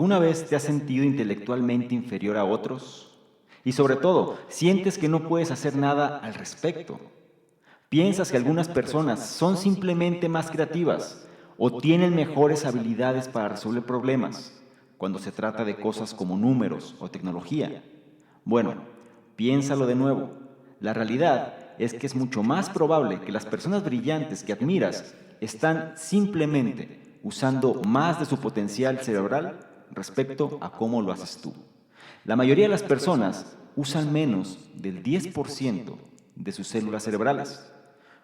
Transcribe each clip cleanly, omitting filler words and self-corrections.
¿Alguna vez te has sentido intelectualmente inferior a otros? Y sobre todo, ¿sientes que no puedes hacer nada al respecto? ¿Piensas que algunas personas son simplemente más creativas o tienen mejores habilidades para resolver problemas cuando se trata de cosas como números o tecnología? Bueno, piénsalo de nuevo. La realidad es que es mucho más probable que las personas brillantes que admiras están simplemente usando más de su potencial cerebral respecto a cómo lo haces tú. La mayoría de las personas usan menos del 10% de sus células cerebrales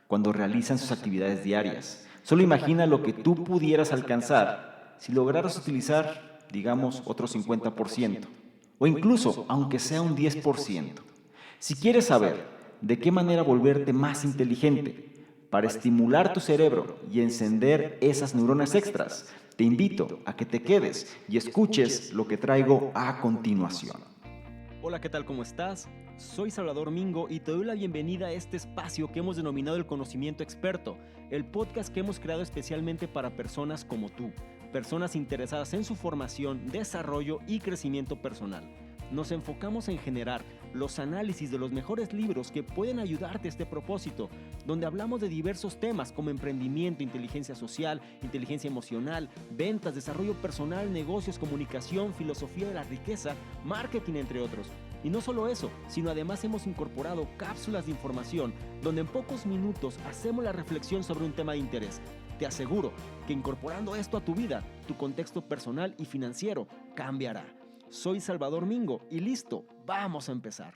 cuando realizan sus actividades diarias. Solo imagina lo que tú pudieras alcanzar si lograras utilizar, digamos, otro 50%, o incluso, aunque sea un 10%. Si quieres saber de qué manera volverte más inteligente para estimular tu cerebro y encender esas neuronas extras, te invito a que te quedes y escuches lo que traigo a continuación. Hola, ¿qué tal? ¿Cómo estás? Soy Salvador Mingo y te doy la bienvenida a este espacio que hemos denominado el Conocimiento Experto, el podcast que hemos creado especialmente para personas como tú, personas interesadas en su formación, desarrollo y crecimiento personal. Nos enfocamos en generar los análisis de los mejores libros que pueden ayudarte a este propósito, donde hablamos de diversos temas como emprendimiento, inteligencia social, inteligencia emocional, ventas, desarrollo personal, negocios, comunicación, filosofía de la riqueza, marketing, entre otros. Y no solo eso, sino además hemos incorporado cápsulas de información donde en pocos minutos hacemos la reflexión sobre un tema de interés. Te aseguro que incorporando esto a tu vida, tu contexto personal y financiero cambiará. Soy Salvador Mingo y listo, vamos a empezar.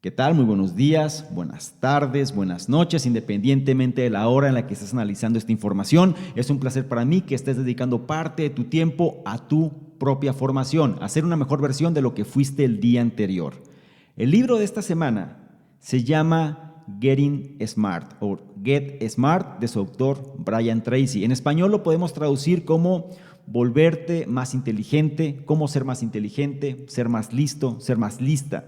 ¿Qué tal? Muy buenos días, buenas tardes, buenas noches, independientemente de la hora en la que estés analizando esta información. Es un placer para mí que estés dedicando parte de tu tiempo a tu propia formación, a ser una mejor versión de lo que fuiste el día anterior. El libro de esta semana se llama Getting Smart o Get Smart de su autor Brian Tracy. En español lo podemos traducir como volverte más inteligente, cómo ser más inteligente, ser más listo, ser más lista.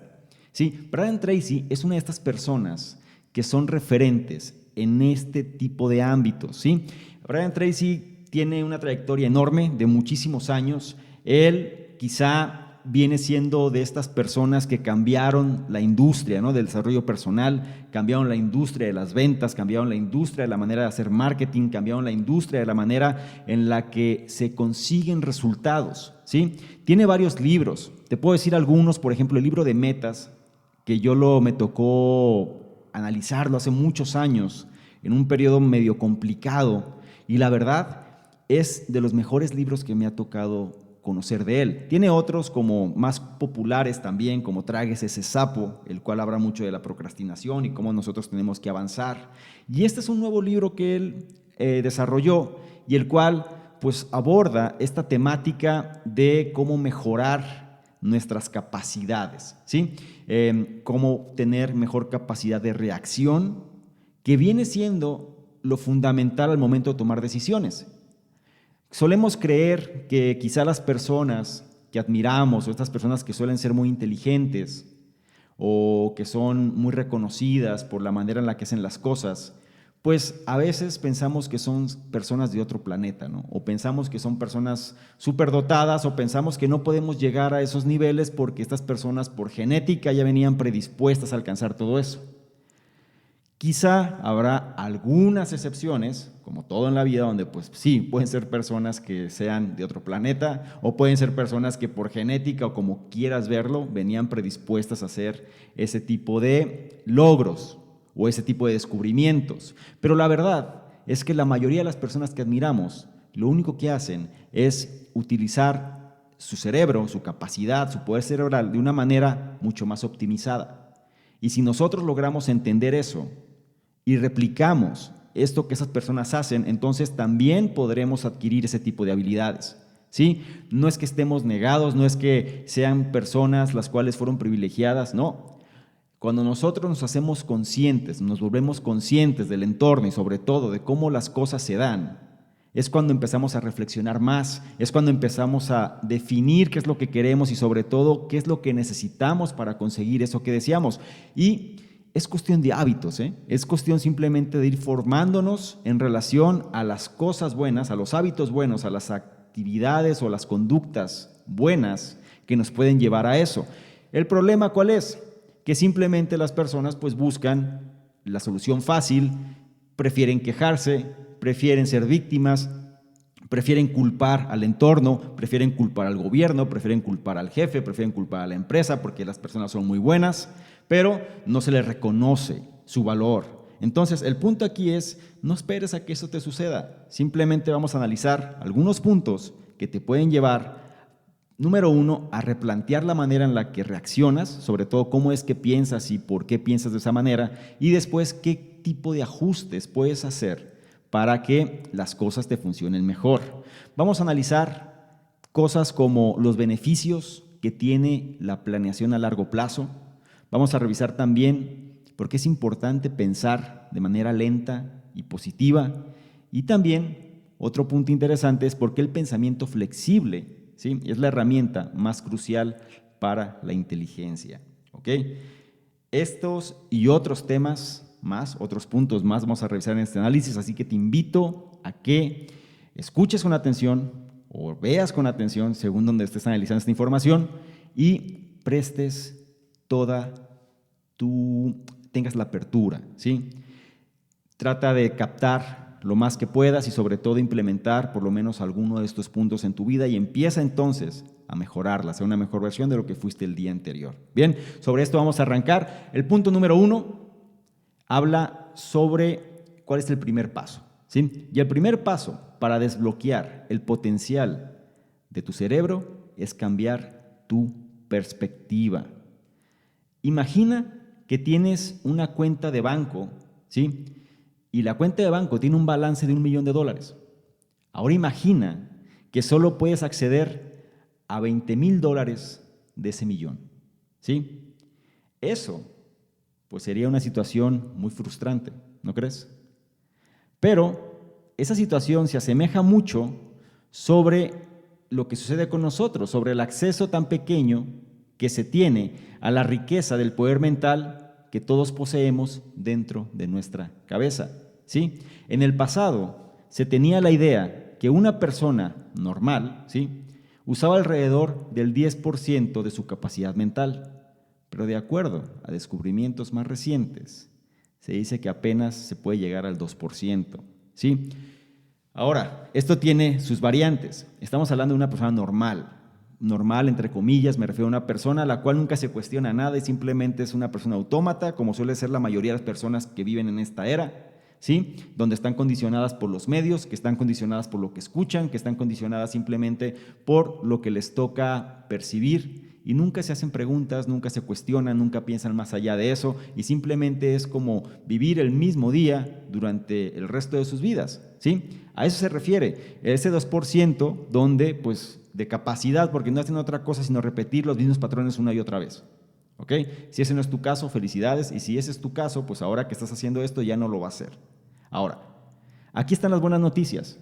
Sí, Brian Tracy es una de estas personas que son referentes en este tipo de ámbitos. ¿Sí? Brian Tracy tiene una trayectoria enorme de muchísimos años. Él quizá viene siendo de estas personas que cambiaron la industria, ¿no?, del desarrollo personal, cambiaron la industria de las ventas, cambiaron la industria de la manera de hacer marketing, cambiaron la industria de la manera en la que se consiguen resultados. ¿Sí? Tiene varios libros. Te puedo decir algunos, por ejemplo, el libro de metas, que me tocó analizarlo hace muchos años, en un periodo medio complicado, y la verdad es de los mejores libros que me ha tocado conocer de él. Tiene otros como más populares también, como Tráguese ese sapo, el cual habla mucho de la procrastinación y cómo nosotros tenemos que avanzar. Y este es un nuevo libro que él desarrolló y el cual pues aborda esta temática de cómo mejorar nuestras capacidades, ¿sí? Cómo tener mejor capacidad de reacción, que viene siendo lo fundamental al momento de tomar decisiones. Solemos creer que quizá las personas que admiramos o estas personas que suelen ser muy inteligentes o que son muy reconocidas por la manera en la que hacen las cosas, pues a veces pensamos que son personas de otro planeta, ¿no? O pensamos que son personas superdotadas o pensamos que no podemos llegar a esos niveles porque estas personas por genética ya venían predispuestas a alcanzar todo eso. Quizá habrá algunas excepciones, como todo en la vida, donde pues sí, pueden ser personas que sean de otro planeta o pueden ser personas que por genética o como quieras verlo, venían predispuestas a hacer ese tipo de logros o ese tipo de descubrimientos. Pero la verdad es que la mayoría de las personas que admiramos, lo único que hacen es utilizar su cerebro, su capacidad, su poder cerebral de una manera mucho más optimizada. Y si nosotros logramos entender eso y replicamos esto que esas personas hacen, entonces también podremos adquirir ese tipo de habilidades. ¿Sí? No es que estemos negados, no es que sean personas las cuales fueron privilegiadas, no. Cuando nosotros nos hacemos conscientes, nos volvemos conscientes del entorno y sobre todo de cómo las cosas se dan, es cuando empezamos a reflexionar más, es cuando empezamos a definir qué es lo que queremos y sobre todo qué es lo que necesitamos para conseguir eso que deseamos. Y es cuestión de hábitos, ¿eh? Es cuestión simplemente de ir formándonos en relación a las cosas buenas, a los hábitos buenos, a las actividades o las conductas buenas que nos pueden llevar a eso. ¿El problema cuál es? Que simplemente las personas pues buscan la solución fácil, prefieren quejarse, prefieren ser víctimas, prefieren culpar al entorno, prefieren culpar al gobierno, prefieren culpar al jefe, prefieren culpar a la empresa porque las personas son muy buenas, pero no se les reconoce su valor. Entonces, el punto aquí es, no esperes a que eso te suceda. Simplemente vamos a analizar algunos puntos que te pueden llevar, número uno, a replantear la manera en la que reaccionas, sobre todo cómo es que piensas y por qué piensas de esa manera, y después qué tipo de ajustes puedes hacer para que las cosas te funcionen mejor. Vamos a analizar cosas como los beneficios que tiene la planeación a largo plazo. Vamos a revisar también por qué es importante pensar de manera lenta y positiva. Y también otro punto interesante es por qué el pensamiento flexible, ¿sí?, es la herramienta más crucial para la inteligencia. ¿Ok? Estos y otros temas más, otros puntos más vamos a revisar en este análisis, así que te invito a que escuches con atención o veas con atención según donde estés analizando esta información y prestes tengas la apertura, ¿sí? Trata de captar lo más que puedas y sobre todo implementar por lo menos alguno de estos puntos en tu vida y empieza entonces a mejorarla, a ser una mejor versión de lo que fuiste el día anterior. Bien, sobre esto vamos a arrancar. El punto número 1 habla sobre cuál es el primer paso, ¿sí? Y el primer paso para desbloquear el potencial de tu cerebro es cambiar tu perspectiva. Imagina que tienes una cuenta de banco, ¿sí?, y la cuenta de banco tiene un balance de $1,000,000. Ahora imagina que solo puedes acceder a $20,000 de ese millón, ¿sí? Eso, pues sería una situación muy frustrante, ¿no crees? Pero esa situación se asemeja mucho sobre lo que sucede con nosotros, sobre el acceso tan pequeño que se tiene a la riqueza del poder mental que todos poseemos dentro de nuestra cabeza, ¿sí? En el pasado se tenía la idea que una persona normal, ¿sí?, usaba alrededor del 10% de su capacidad mental, pero de acuerdo a descubrimientos más recientes, se dice que apenas se puede llegar al 2%, ¿sí? Ahora, esto tiene sus variantes. Estamos hablando de una persona normal, entre comillas, me refiero a una persona a la cual nunca se cuestiona nada y simplemente es una persona autómata, como suele ser la mayoría de las personas que viven en esta era, ¿sí?, donde están condicionadas por los medios, que están condicionadas por lo que escuchan, que están condicionadas simplemente por lo que les toca percibir y nunca se hacen preguntas, nunca se cuestionan, nunca piensan más allá de eso y simplemente es como vivir el mismo día durante el resto de sus vidas, ¿sí? A eso se refiere, ese 2% donde, pues, de capacidad, porque no hacen otra cosa sino repetir los mismos patrones una y otra vez. ¿Ok? Si ese no es tu caso, felicidades, y si ese es tu caso, pues ahora que estás haciendo esto ya no lo va a hacer. Ahora, aquí están las buenas noticias.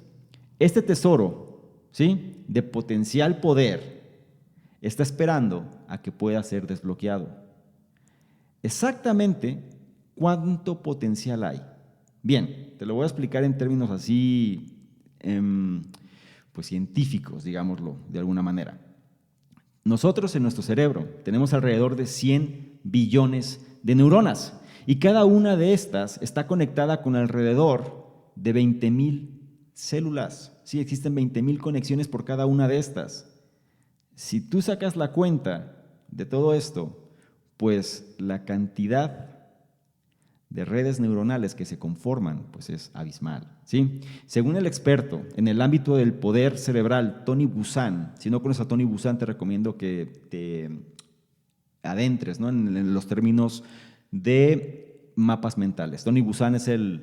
Este tesoro, ¿sí?, de potencial poder está esperando a que pueda ser desbloqueado. Exactamente, ¿cuánto potencial hay? Bien, te lo voy a explicar en términos así, pues científicos, digámoslo de alguna manera. Nosotros en nuestro cerebro tenemos alrededor de 100 billones de neuronas y cada una de estas está conectada con alrededor de 20,000 células. Sí, existen 20,000 conexiones por cada una de estas. Si tú sacas la cuenta de todo esto, pues la cantidad de redes neuronales que se conforman pues es abismal, ¿sí? Según el experto en el ámbito del poder cerebral, Tony Buzan, si no conoces a Tony Buzan, te recomiendo que te adentres, ¿no?, en los términos de mapas mentales. Tony Buzan es el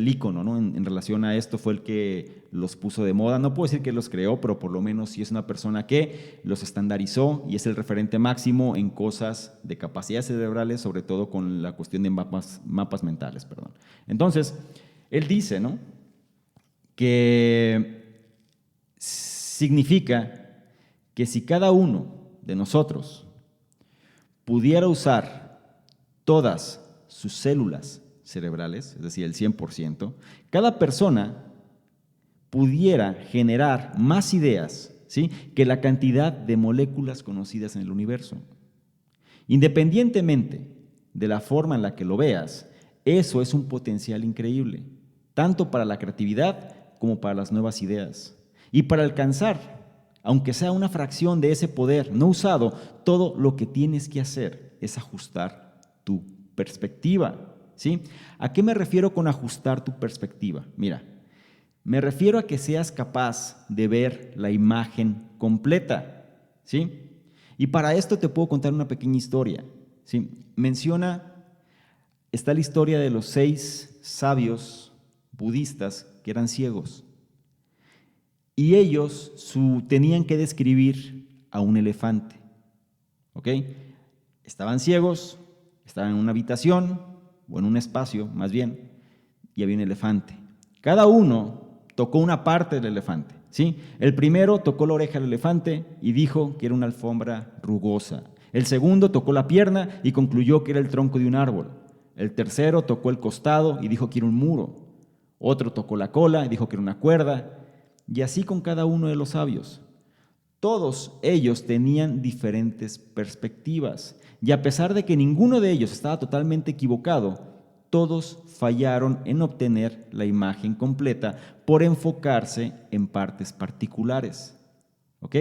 ícono, ¿no?, en relación a esto, fue el que los puso de moda. No puedo decir que los creó, pero por lo menos sí es una persona que los estandarizó y es el referente máximo en cosas de capacidades cerebrales, sobre todo con la cuestión de mapas mentales, perdón. Entonces, él dice, ¿no?, que significa que si cada uno de nosotros pudiera usar todas sus células cerebrales, es decir, el 100%, cada persona pudiera generar más ideas, ¿sí?, que la cantidad de moléculas conocidas en el universo. Independientemente de la forma en la que lo veas, eso es un potencial increíble, tanto para la creatividad como para las nuevas ideas. Y para alcanzar, aunque sea una fracción de ese poder no usado, todo lo que tienes que hacer es ajustar tu perspectiva, ¿sí? ¿A qué me refiero con ajustar tu perspectiva? Mira, me refiero a que seas capaz de ver la imagen completa, ¿sí? Y para esto te puedo contar una pequeña historia, ¿sí? Está la historia de los 6 sabios budistas que eran ciegos. Y ellos tenían que describir a un elefante, ¿ok? Estaban ciegos, estaban en una habitación, o en un espacio más bien, y había un elefante. Cada uno tocó una parte del elefante, ¿sí? El primero tocó la oreja del elefante y dijo que era una alfombra rugosa. El segundo tocó la pierna y concluyó que era el tronco de un árbol. El tercero tocó el costado y dijo que era un muro. Otro tocó la cola y dijo que era una cuerda. Y así con cada uno de los sabios. Todos ellos tenían diferentes perspectivas. Y a pesar de que ninguno de ellos estaba totalmente equivocado, todos fallaron en obtener la imagen completa por enfocarse en partes particulares. ¿Ok?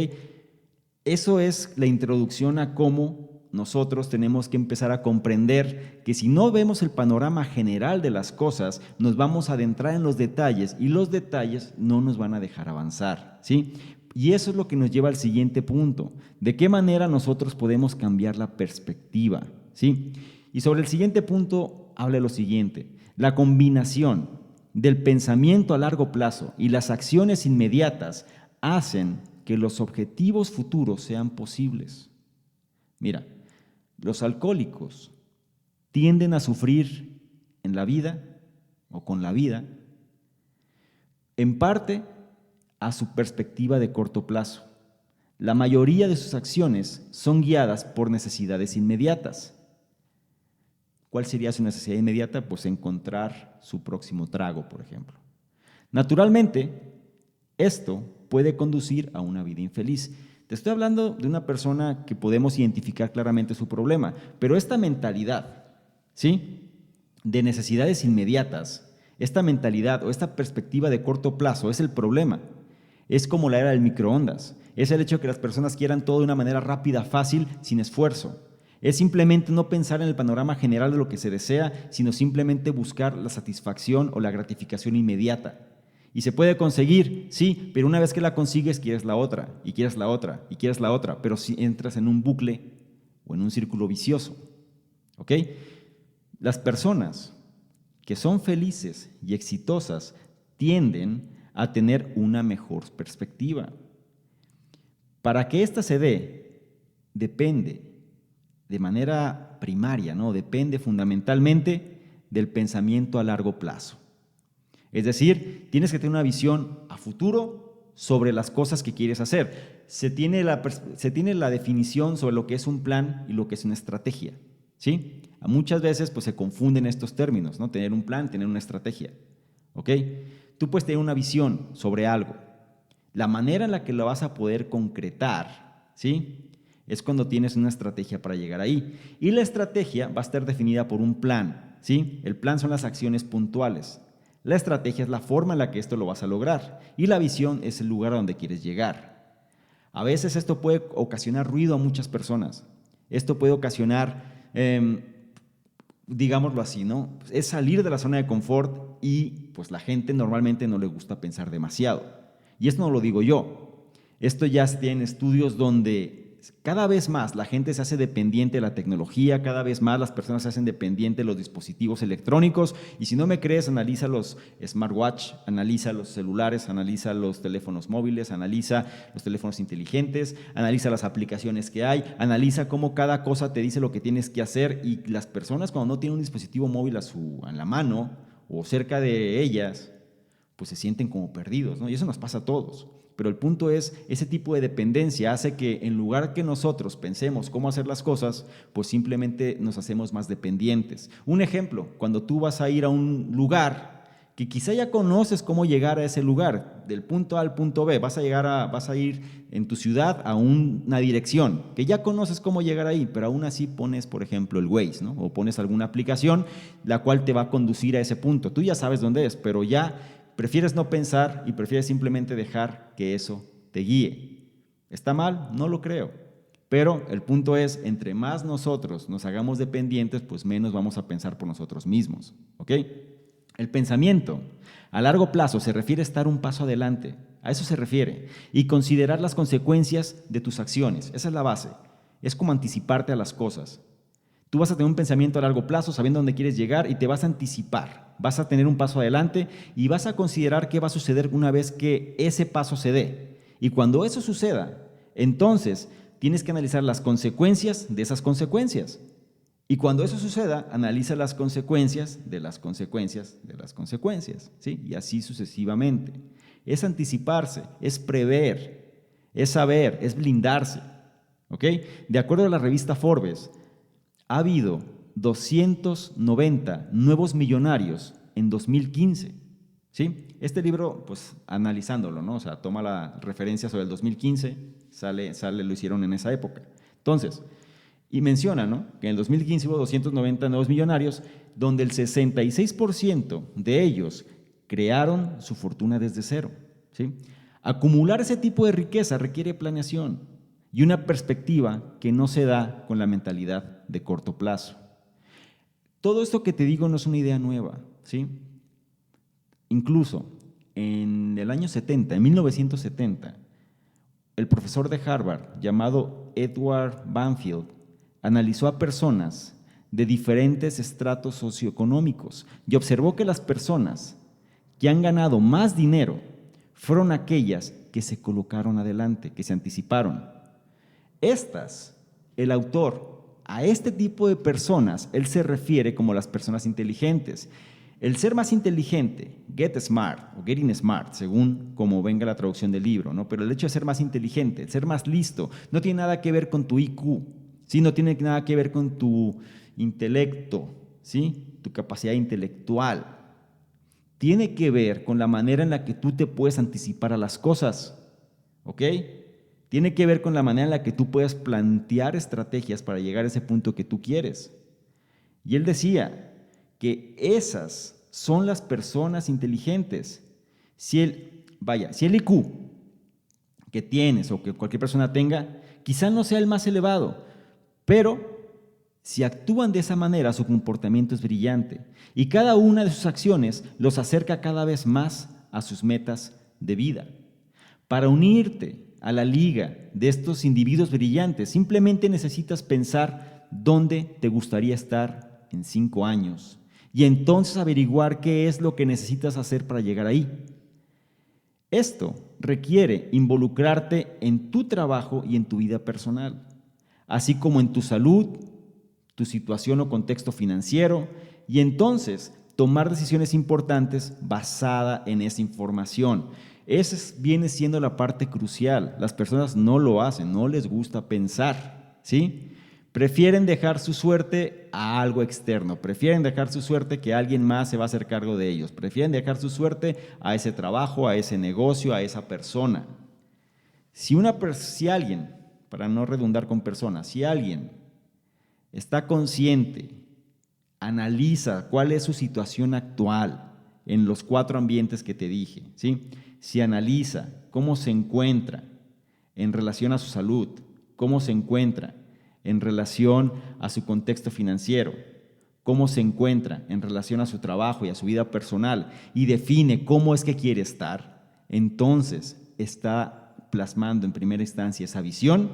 Eso es la introducción a cómo nosotros tenemos que empezar a comprender que si no vemos el panorama general de las cosas, nos vamos a adentrar en los detalles y los detalles no nos van a dejar avanzar, ¿sí? Y eso es lo que nos lleva al siguiente punto. ¿De qué manera nosotros podemos cambiar la perspectiva? ¿Sí? Y sobre el siguiente punto habla lo siguiente. La combinación del pensamiento a largo plazo y las acciones inmediatas hacen que los objetivos futuros sean posibles. Mira, los alcohólicos tienden a sufrir en la vida o con la vida, en parte a su perspectiva de corto plazo. La mayoría de sus acciones son guiadas por necesidades inmediatas. ¿Cuál sería su necesidad inmediata? Pues encontrar su próximo trago, por ejemplo. Naturalmente, esto puede conducir a una vida infeliz. Te estoy hablando de una persona que podemos identificar claramente su problema, pero esta mentalidad, ¿sí?, de necesidades inmediatas, esta mentalidad o esta perspectiva de corto plazo es el problema. Es como la era del microondas. Es el hecho de que las personas quieran todo de una manera rápida, fácil, sin esfuerzo. Es simplemente no pensar en el panorama general de lo que se desea, sino simplemente buscar la satisfacción o la gratificación inmediata. Y se puede conseguir, sí, pero una vez que la consigues, quieres la otra, y quieres la otra, y quieres la otra, pero si entras en un bucle o en un círculo vicioso. ¿Ok? Las personas que son felices y exitosas tienden a tener una mejor perspectiva. Para que ésta se dé, depende de manera primaria, ¿no? Depende fundamentalmente del pensamiento a largo plazo. Es decir, tienes que tener una visión a futuro sobre las cosas que quieres hacer. Se tiene la definición sobre lo que es un plan y lo que es una estrategia, ¿sí? Muchas veces pues, se confunden estos términos, ¿no? Tener un plan, tener una estrategia. ¿Ok? Tú puedes tener una visión sobre algo. La manera en la que lo vas a poder concretar, ¿sí?, es cuando tienes una estrategia para llegar ahí. Y la estrategia va a estar definida por un plan, ¿sí? El plan son las acciones puntuales. La estrategia es la forma en la que esto lo vas a lograr. Y la visión es el lugar a donde quieres llegar. A veces esto puede ocasionar ruido a muchas personas. Esto puede ocasionar, digámoslo así, ¿no? Es salir de la zona de confort y pues la gente normalmente no le gusta pensar demasiado. Y esto no lo digo yo. Esto ya se tiene estudios donde cada vez más la gente se hace dependiente de la tecnología, cada vez más las personas se hacen dependientes de los dispositivos electrónicos. Y si no me crees, analiza los smartwatch, analiza los celulares, analiza los teléfonos móviles, analiza los teléfonos inteligentes, analiza las aplicaciones que hay, analiza cómo cada cosa te dice lo que tienes que hacer. Y las personas cuando no tienen un dispositivo móvil en la mano o cerca de ellas, pues se sienten como perdidos, ¿no? Y eso nos pasa a todos. Pero el punto es, ese tipo de dependencia hace que en lugar que nosotros pensemos cómo hacer las cosas, pues simplemente nos hacemos más dependientes. Un ejemplo, cuando tú vas a ir a un lugar que quizá ya conoces cómo llegar a ese lugar, del punto A al punto B, vas a ir en tu ciudad a una dirección, que ya conoces cómo llegar ahí, pero aún así pones, por ejemplo, el Waze, ¿no? O pones alguna aplicación la cual te va a conducir a ese punto. Tú ya sabes dónde es, pero ya prefieres no pensar y prefieres simplemente dejar que eso te guíe. ¿Está mal? No lo creo. Pero el punto es, entre más nosotros nos hagamos dependientes, pues menos vamos a pensar por nosotros mismos, ¿ok? El pensamiento a largo plazo se refiere a estar un paso adelante, a eso se refiere, y considerar las consecuencias de tus acciones. Esa es la base, es como anticiparte a las cosas. Tú vas a tener un pensamiento a largo plazo sabiendo dónde quieres llegar y te vas a anticipar, vas a tener un paso adelante y vas a considerar qué va a suceder una vez que ese paso se dé. Y cuando eso suceda, entonces tienes que analizar las consecuencias de esas consecuencias. Y cuando eso suceda, analiza las consecuencias de las consecuencias de las consecuencias, ¿sí? Y así sucesivamente. Es anticiparse, es prever, es saber, es blindarse, ¿ok? De acuerdo a la revista Forbes, ha habido 290 nuevos millonarios en 2015, ¿sí? Este libro, pues analizándolo, ¿no? O sea, toma la referencia sobre el 2015, lo hicieron en esa época. Entonces, y menciona, ¿no?, que en el 2015 hubo 290 nuevos millonarios, donde el 66% de ellos crearon su fortuna desde cero, ¿sí? Acumular ese tipo de riqueza requiere planeación y una perspectiva que no se da con la mentalidad de corto plazo. Todo esto que te digo no es una idea nueva, ¿sí? Incluso en el año 70, en 1970, el profesor de Harvard llamado Edward Banfield analizó a personas de diferentes estratos socioeconómicos y observó que las personas que han ganado más dinero fueron aquellas que se colocaron adelante, que se anticiparon. El autor, a este tipo de personas, él se refiere como las personas inteligentes. El ser más inteligente, get smart o getting smart, según como venga la traducción del libro, ¿no? Pero el hecho de ser más inteligente, el ser más listo, no tiene nada que ver con tu IQ, ¿sí? No tiene nada que ver con tu intelecto, ¿sí? Tu capacidad intelectual. Tiene que ver con la manera en la que tú te puedes anticipar a las cosas, ¿ok? Tiene que ver con la manera en la que tú puedes plantear estrategias para llegar a ese punto que tú quieres. Y él decía que esas son las personas inteligentes. Si el IQ que tienes o que cualquier persona tenga, quizá no sea el más elevado, pero si actúan de esa manera, su comportamiento es brillante y cada una de sus acciones los acerca cada vez más a sus metas de vida. Para unirte a la liga de estos individuos brillantes, simplemente necesitas pensar dónde te gustaría estar en 5 años y entonces averiguar qué es lo que necesitas hacer para llegar ahí. Esto requiere involucrarte en tu trabajo y en tu vida personal, así como en tu salud, tu situación o contexto financiero, y entonces tomar decisiones importantes basada en esa información. Esa viene siendo la parte crucial. Las personas no lo hacen, no les gusta pensar, ¿sí? Prefieren dejar su suerte a algo externo, prefieren dejar su suerte que alguien más se va a hacer cargo de ellos, prefieren dejar su suerte a ese trabajo, a ese negocio, a esa persona. Si alguien, para no redundar con personas, si alguien está consciente, analiza cuál es su situación actual en los 4 ambientes que te dije, ¿sí? Si analiza cómo se encuentra en relación a su salud, cómo se encuentra en relación a su contexto financiero, cómo se encuentra en relación a su trabajo y a su vida personal y define cómo es que quiere estar, entonces está plasmando en primera instancia esa visión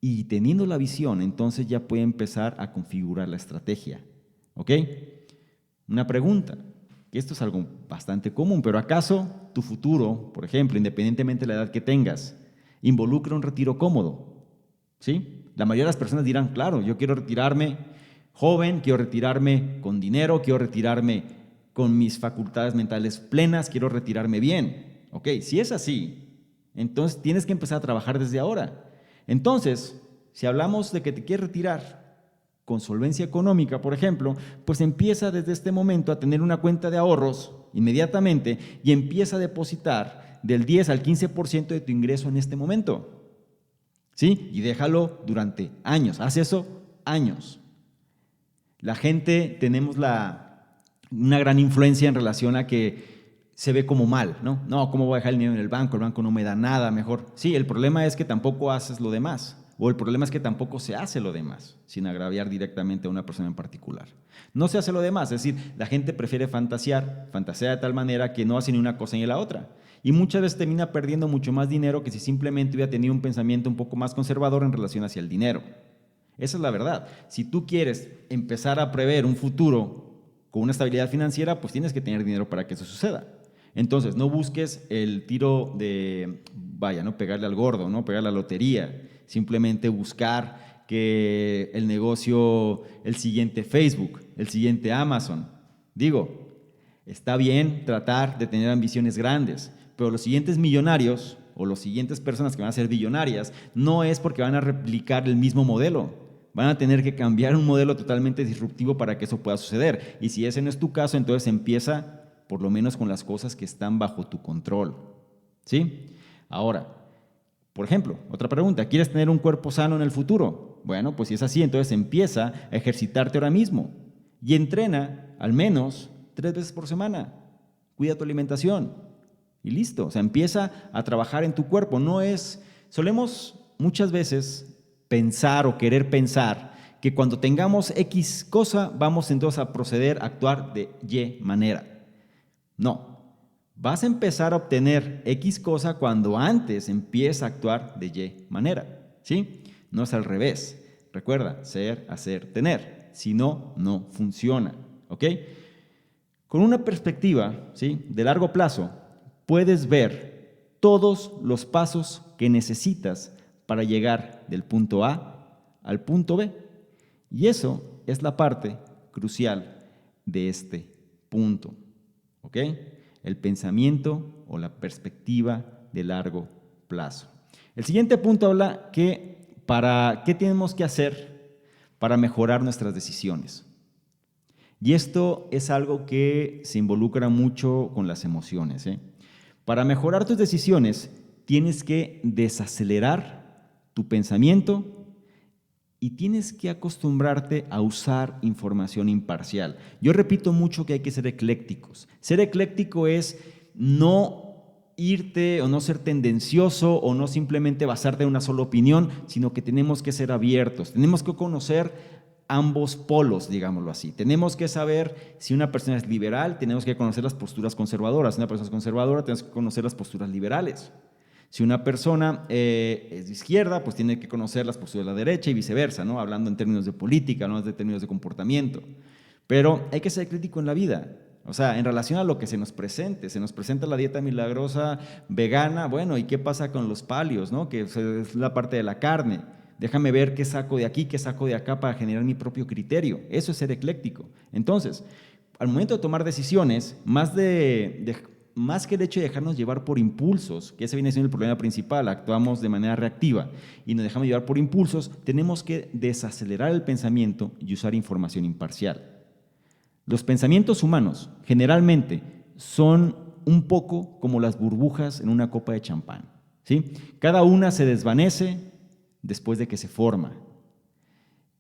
y teniendo la visión, entonces ya puede empezar a configurar la estrategia, ¿ok? Una pregunta, que esto es algo bastante común, pero ¿acaso tu futuro, por ejemplo, independientemente de la edad que tengas, involucra un retiro cómodo? ¿Sí? La mayoría de las personas dirán, claro, yo quiero retirarme joven, quiero retirarme con dinero, quiero retirarme con mis facultades mentales plenas, quiero retirarme bien. Ok, si es así, entonces tienes que empezar a trabajar desde ahora. Entonces, si hablamos de que te quieres retirar con solvencia económica, por ejemplo, pues empieza desde este momento a tener una cuenta de ahorros inmediatamente y empieza a depositar del 10 al 15% de tu ingreso en este momento. ¿Sí? Y déjalo durante años. Haz eso años. La gente tenemos una gran influencia en relación a que se ve como mal, ¿no? No, ¿cómo voy a dejar el dinero en el banco? El banco no me da nada, mejor. Sí, el problema es que tampoco haces lo demás. O el problema es que tampoco se hace lo demás, sin agraviar directamente a una persona en particular. No se hace lo demás, es decir, la gente prefiere fantasea de tal manera que no hace ni una cosa ni la otra. Y muchas veces termina perdiendo mucho más dinero que si simplemente hubiera tenido un pensamiento un poco más conservador en relación hacia el dinero. Esa es la verdad. Si tú quieres empezar a prever un futuro con una estabilidad financiera, pues tienes que tener dinero para que eso suceda. Entonces, no busques el tiro de, no pegarle al gordo, no pegar la lotería. Simplemente buscar que el negocio, el siguiente Facebook, el siguiente Amazon. Digo, está bien tratar de tener ambiciones grandes, pero los siguientes millonarios o las siguientes personas que van a ser billonarias no es porque van a replicar el mismo modelo. Van a tener que cambiar un modelo totalmente disruptivo para que eso pueda suceder. Y si ese no es tu caso, entonces empieza por lo menos con las cosas que están bajo tu control. ¿Sí? Ahora, por ejemplo, otra pregunta, ¿quieres tener un cuerpo sano en el futuro? Bueno, pues si es así, entonces empieza a ejercitarte ahora mismo y entrena al menos 3 veces por semana. Cuida tu alimentación y listo. O sea, empieza a trabajar en tu cuerpo. Solemos muchas veces pensar o querer pensar que cuando tengamos X cosa, vamos entonces a proceder a actuar de Y manera. No, vas a empezar a obtener X cosa cuando antes empieza a actuar de Y manera, ¿sí? No es al revés. Recuerda, ser, hacer, tener. Si no, no funciona, ¿ok? Con una perspectiva, ¿sí?, de largo plazo, puedes ver todos los pasos que necesitas para llegar del punto A al punto B. Y eso es la parte crucial de este punto. ¿Ok? El pensamiento o la perspectiva de largo plazo. El siguiente punto habla que qué tenemos que hacer para mejorar nuestras decisiones. Y esto es algo que se involucra mucho con las emociones. Para mejorar tus decisiones, tienes que desacelerar tu pensamiento y tienes que acostumbrarte a usar información imparcial. Yo repito mucho que hay que ser eclécticos. Ser ecléctico es no irte o no ser tendencioso o no simplemente basarte en una sola opinión, sino que tenemos que ser abiertos. Tenemos que conocer ambos polos, digámoslo así. Tenemos que saber si una persona es liberal, tenemos que conocer las posturas conservadoras. Si una persona es conservadora, tenemos que conocer las posturas liberales. Si una persona es de izquierda, pues tiene que conocer las posturas de la derecha y viceversa, ¿no? Hablando en términos de política, no en términos de comportamiento. Pero hay que ser crítico en la vida. O sea, en relación a lo que se nos presenta la dieta milagrosa vegana, bueno, ¿y qué pasa con los palios, no? Que es la parte de la carne. Déjame ver qué saco de aquí, qué saco de acá para generar mi propio criterio. Eso es ser ecléctico. Entonces, al momento de tomar decisiones, más que el hecho de dejarnos llevar por impulsos, que ese viene siendo el problema principal, actuamos de manera reactiva y nos dejamos llevar por impulsos, tenemos que desacelerar el pensamiento y usar información imparcial. Los pensamientos humanos generalmente son un poco como las burbujas en una copa de champán, ¿sí? Cada una se desvanece después de que se forma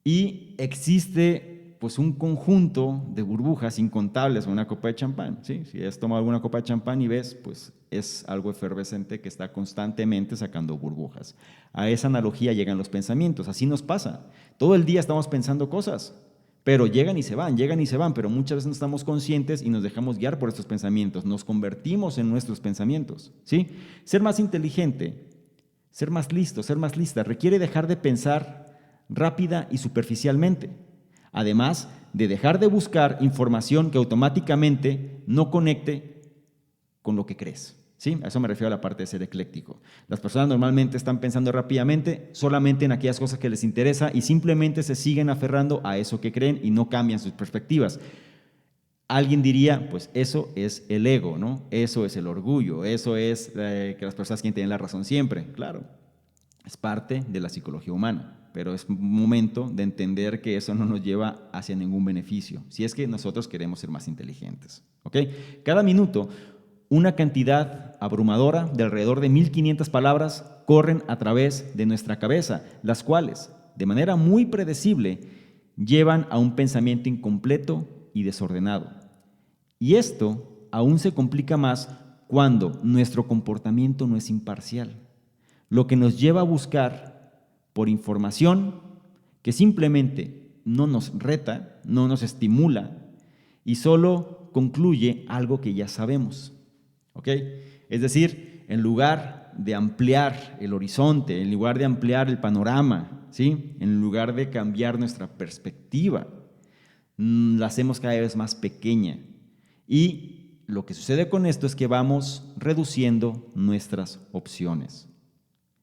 y existe pues un conjunto de burbujas incontables en una copa de champán, ¿sí? Si has tomado alguna copa de champán y ves, pues es algo efervescente que está constantemente sacando burbujas. A esa analogía llegan los pensamientos, así nos pasa. Todo el día estamos pensando cosas, pero llegan y se van, pero muchas veces no estamos conscientes y nos dejamos guiar por estos pensamientos, nos convertimos en nuestros pensamientos, ¿sí? Ser más inteligente, ser más listo, ser más lista, requiere dejar de pensar rápida y superficialmente. Además de dejar de buscar información que automáticamente no conecte con lo que crees. ¿Sí? A eso me refiero a la parte de ser ecléctico. Las personas normalmente están pensando rápidamente solamente en aquellas cosas que les interesa y simplemente se siguen aferrando a eso que creen y no cambian sus perspectivas. Alguien diría, pues eso es el ego, ¿no? Eso es el orgullo, eso es que las personas quieren tener la razón siempre. Claro, es parte de la psicología humana. pero es momento de entender que eso no nos lleva hacia ningún beneficio, si es que nosotros queremos ser más inteligentes. ¿Ok? Cada minuto, una cantidad abrumadora de alrededor de 1500 palabras corren a través de nuestra cabeza, las cuales, de manera muy predecible, llevan a un pensamiento incompleto y desordenado. Y esto aún se complica más cuando nuestro comportamiento no es imparcial, lo que nos lleva a buscar por información que simplemente no nos reta, no nos estimula y solo concluye algo que ya sabemos. ¿Ok? Es decir, en lugar de ampliar el horizonte, en lugar de ampliar el panorama, ¿sí? En lugar de cambiar nuestra perspectiva, la hacemos cada vez más pequeña. Y lo que sucede con esto es que vamos reduciendo nuestras opciones.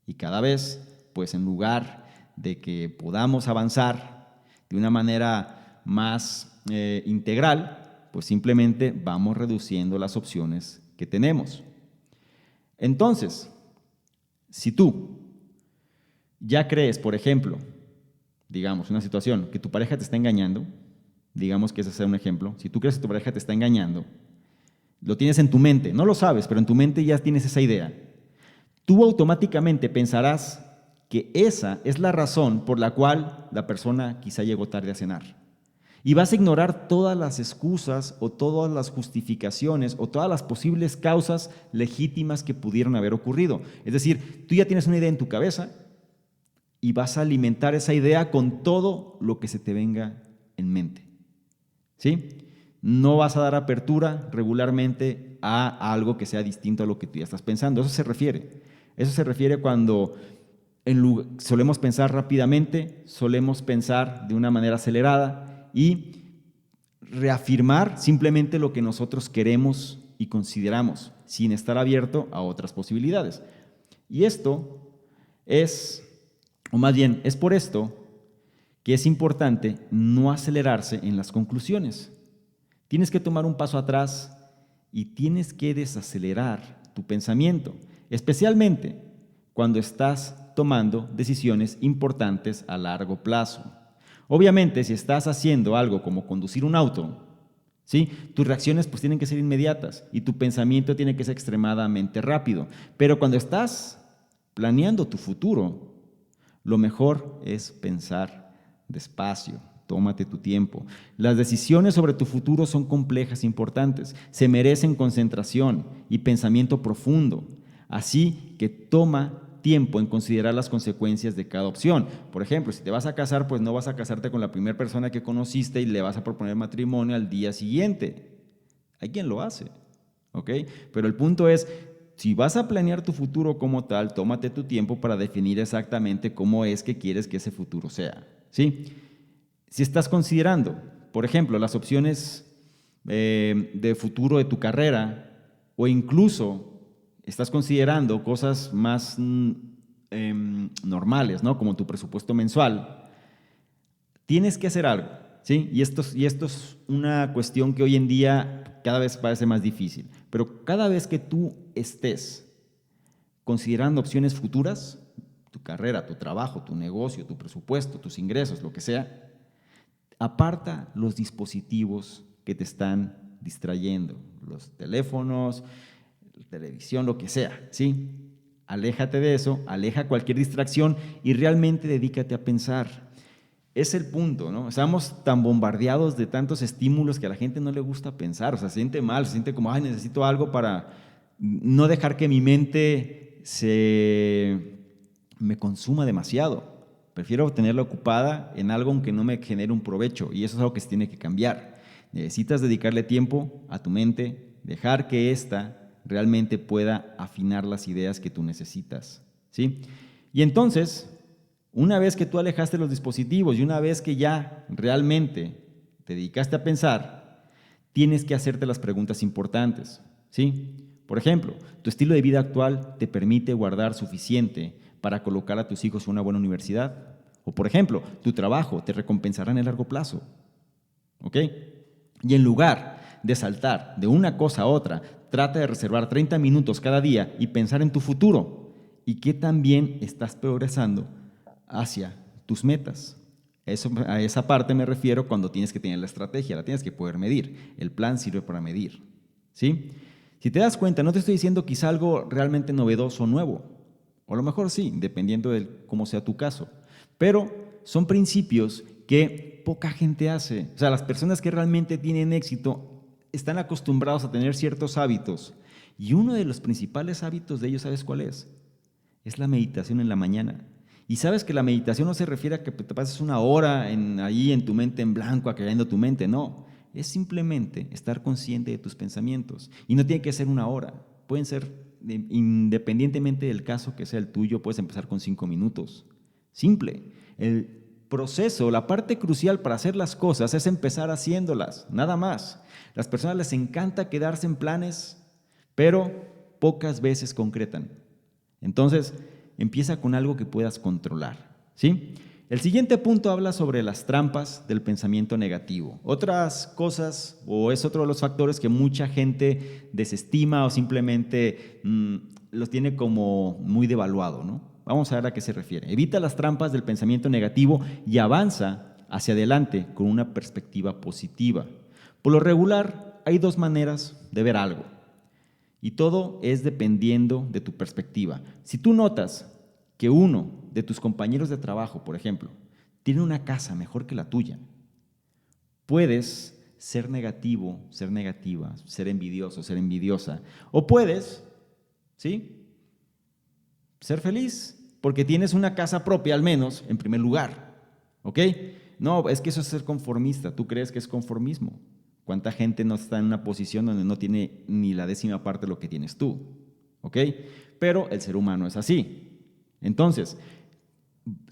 Y cada vez, pues en lugar de que podamos avanzar de una manera más integral, pues simplemente vamos reduciendo las opciones que tenemos. Entonces, si tú ya crees, por ejemplo, digamos, una situación, que tu pareja te está engañando, digamos que ese sea un ejemplo, si tú crees que tu pareja te está engañando, lo tienes en tu mente, no lo sabes, pero en tu mente ya tienes esa idea, tú automáticamente pensarás que esa es la razón por la cual la persona quizá llegó tarde a cenar. Y vas a ignorar todas las excusas o todas las justificaciones o todas las posibles causas legítimas que pudieron haber ocurrido. Es decir, tú ya tienes una idea en tu cabeza y vas a alimentar esa idea con todo lo que se te venga en mente. ¿Sí? No vas a dar apertura regularmente a algo que sea distinto a lo que tú ya estás pensando. Eso se refiere cuando solemos pensar rápidamente, solemos pensar de una manera acelerada y reafirmar simplemente lo que nosotros queremos y consideramos, sin estar abierto a otras posibilidades. Y esto es, o más bien, es por esto que es importante no acelerarse en las conclusiones. Tienes que tomar un paso atrás y tienes que desacelerar tu pensamiento, especialmente cuando estás tomando decisiones importantes a largo plazo. Obviamente, si estás haciendo algo como conducir un auto, ¿sí? Tus reacciones pues tienen que ser inmediatas y tu pensamiento tiene que ser extremadamente rápido. Pero cuando estás planeando tu futuro, lo mejor es pensar despacio. Tómate tu tiempo. Las decisiones sobre tu futuro son complejas e importantes. Se merecen concentración y pensamiento profundo. Así que toma tiempo en considerar las consecuencias de cada opción. Por ejemplo, si te vas a casar, pues no vas a casarte con la primera persona que conociste y le vas a proponer matrimonio al día siguiente. Hay quien lo hace, ¿ok? Pero el punto es, si vas a planear tu futuro como tal, tómate tu tiempo para definir exactamente cómo es que quieres que ese futuro sea, ¿sí? Si estás considerando, por ejemplo, las opciones de futuro de tu carrera o incluso estás considerando cosas más normales, ¿no? Como tu presupuesto mensual, tienes que hacer algo, ¿sí? Y esto es una cuestión que hoy en día cada vez parece más difícil. Pero cada vez que tú estés considerando opciones futuras, tu carrera, tu trabajo, tu negocio, tu presupuesto, tus ingresos, lo que sea, aparta los dispositivos que te están distrayendo, los teléfonos, televisión, lo que sea, ¿sí? Aléjate de eso, aleja cualquier distracción y realmente dedícate a pensar. Es el punto, ¿no? Estamos tan bombardeados de tantos estímulos que a la gente no le gusta pensar, o sea, se siente mal, se siente como, ay, necesito algo para no dejar que mi mente me consuma demasiado. Prefiero tenerla ocupada en algo aunque no me genere un provecho y eso es algo que se tiene que cambiar. Necesitas dedicarle tiempo a tu mente, dejar que ésta realmente pueda afinar las ideas que tú necesitas, ¿sí? Y entonces, una vez que tú alejaste los dispositivos y una vez que ya realmente te dedicaste a pensar, tienes que hacerte las preguntas importantes, ¿sí? Por ejemplo, ¿tu estilo de vida actual te permite guardar suficiente para colocar a tus hijos en una buena universidad? O por ejemplo, ¿tu trabajo te recompensará en el largo plazo? ¿Ok? Y en lugar de saltar de una cosa a otra, trata de reservar 30 minutos cada día y pensar en tu futuro y qué tan bien estás progresando hacia tus metas. A esa parte me refiero cuando tienes que tener la estrategia, la tienes que poder medir. El plan sirve para medir, ¿sí? Si te das cuenta, no te estoy diciendo quizá algo realmente novedoso o nuevo, o a lo mejor sí, dependiendo de cómo sea tu caso, pero son principios que poca gente hace. O sea, las personas que realmente tienen éxito están acostumbrados a tener ciertos hábitos, y uno de los principales hábitos de ellos, ¿sabes cuál es? Es la meditación en la mañana. Y sabes que la meditación no se refiere a que te pases una hora ahí en tu mente en blanco, aclarando tu mente, no. Es simplemente estar consciente de tus pensamientos. Y no tiene que ser una hora. Pueden ser, independientemente del caso que sea el tuyo, puedes empezar con 5 minutos. Simple. El proceso, la parte crucial para hacer las cosas es empezar haciéndolas, nada más. Las personas les encanta quedarse en planes, pero pocas veces concretan. Entonces, empieza con algo que puedas controlar, ¿sí? El siguiente punto habla sobre las trampas del pensamiento negativo. Otras cosas, o es otro de los factores que mucha gente desestima o simplemente los tiene como muy devaluado, ¿no? Vamos a ver a qué se refiere. Evita las trampas del pensamiento negativo y avanza hacia adelante con una perspectiva positiva. Por lo regular, hay 2 maneras de ver algo. Y todo es dependiendo de tu perspectiva. Si tú notas que uno de tus compañeros de trabajo, por ejemplo, tiene una casa mejor que la tuya, puedes ser negativo, ser negativa, ser envidioso, ser envidiosa. O puedes, ¿sí?, ser feliz porque tienes una casa propia al menos en primer lugar. ¿Ok? No, es que eso es ser conformista. ¿Tú crees que es conformismo? ¿Cuánta gente no está en una posición donde no tiene ni la 10ª parte de lo que tienes tú? ¿Ok? Pero el ser humano es así. Entonces,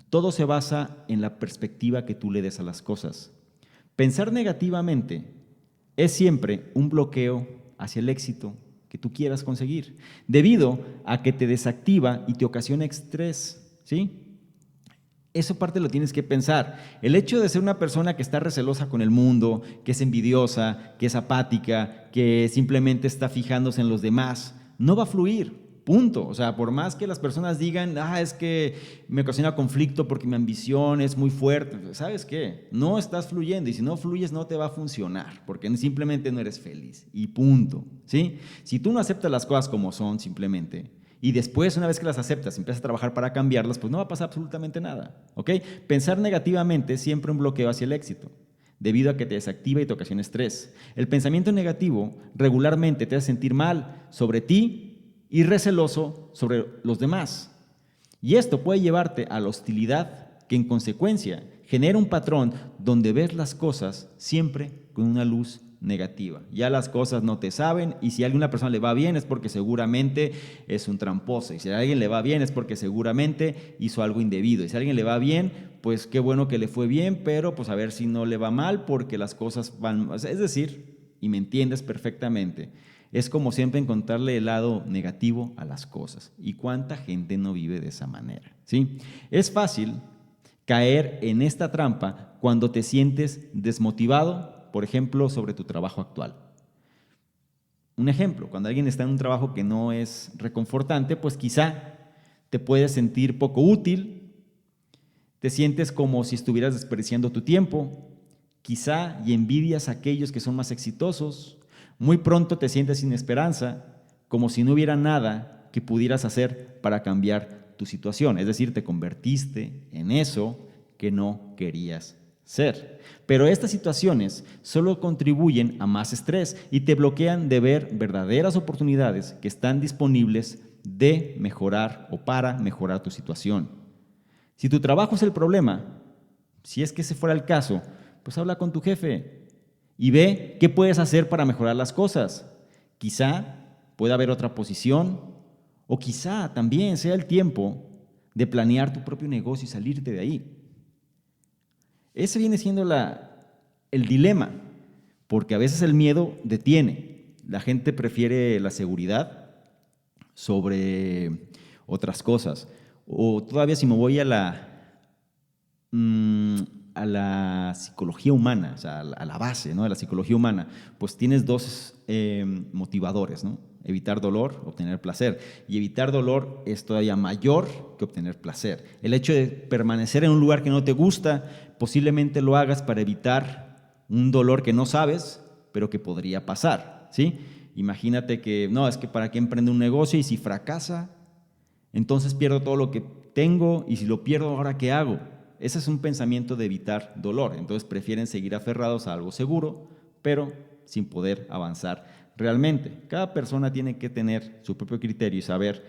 todo se basa en la perspectiva que tú le des a las cosas. Pensar negativamente es siempre un bloqueo hacia el éxito que tú quieras conseguir, debido a que te desactiva y te ocasiona estrés, ¿sí? Eso parte lo tienes que pensar. El hecho de ser una persona que está recelosa con el mundo, que es envidiosa, que es apática, que simplemente está fijándose en los demás, no va a fluir. Punto. O sea, por más que las personas digan, es que me ocasiona conflicto porque mi ambición es muy fuerte, ¿sabes qué? No estás fluyendo, y si no fluyes no te va a funcionar, porque simplemente no eres feliz, y punto, ¿sí? Si tú no aceptas las cosas como son simplemente, y después, una vez que las aceptas, empiezas a trabajar para cambiarlas, pues no va a pasar absolutamente nada, ¿ok? Pensar negativamente es siempre un bloqueo hacia el éxito, debido a que te desactiva y te ocasiona estrés. El pensamiento negativo regularmente te hace sentir mal sobre ti y receloso sobre los demás. Y esto puede llevarte a la hostilidad, que en consecuencia genera un patrón donde ves las cosas siempre con una luz negativa. Ya las cosas no te saben, y si a alguna persona le va bien es porque seguramente es un tramposo, y si a alguien le va bien es porque seguramente hizo algo indebido, y si a alguien le va bien, pues qué bueno que le fue bien, pero pues a ver si no le va mal porque las cosas van, es decir, y me entiendes perfectamente, es como siempre encontrarle el lado negativo a las cosas. ¿Y cuánta gente no vive de esa manera? ¿Sí? Es fácil caer en esta trampa cuando te sientes desmotivado, por ejemplo, sobre tu trabajo actual. Un ejemplo, cuando alguien está en un trabajo que no es reconfortante, pues quizá te puedes sentir poco útil, te sientes como si estuvieras desperdiciando tu tiempo, quizá y envidias a aquellos que son más exitosos. Muy pronto te sientes sin esperanza, como si no hubiera nada que pudieras hacer para cambiar tu situación. Es decir, te convertiste en eso que no querías ser. Pero estas situaciones solo contribuyen a más estrés y te bloquean de ver verdaderas oportunidades que están disponibles de mejorar o para mejorar tu situación. Si tu trabajo es el problema, si es que ese fuera el caso, pues habla con tu jefe y ve qué puedes hacer para mejorar las cosas. Quizá pueda haber otra posición, o quizá también sea el tiempo de planear tu propio negocio y salirte de ahí. Ese viene siendo el dilema, porque a veces el miedo detiene. La gente prefiere la seguridad sobre otras cosas. O todavía si me voy a la psicología humana, o sea, a la base, ¿no?, de la psicología humana, pues tienes 2 motivadores, ¿no? Evitar dolor, obtener placer. Y evitar dolor es todavía mayor que obtener placer. El hecho de permanecer en un lugar que no te gusta, posiblemente lo hagas para evitar un dolor que no sabes, pero que podría pasar, ¿sí? Imagínate que, no, es que para qué emprende un negocio y si fracasa, entonces pierdo todo lo que tengo y si lo pierdo, ¿ahora qué hago? Ese es un pensamiento de evitar dolor. Entonces prefieren seguir aferrados a algo seguro, pero sin poder avanzar realmente. Cada persona tiene que tener su propio criterio y saber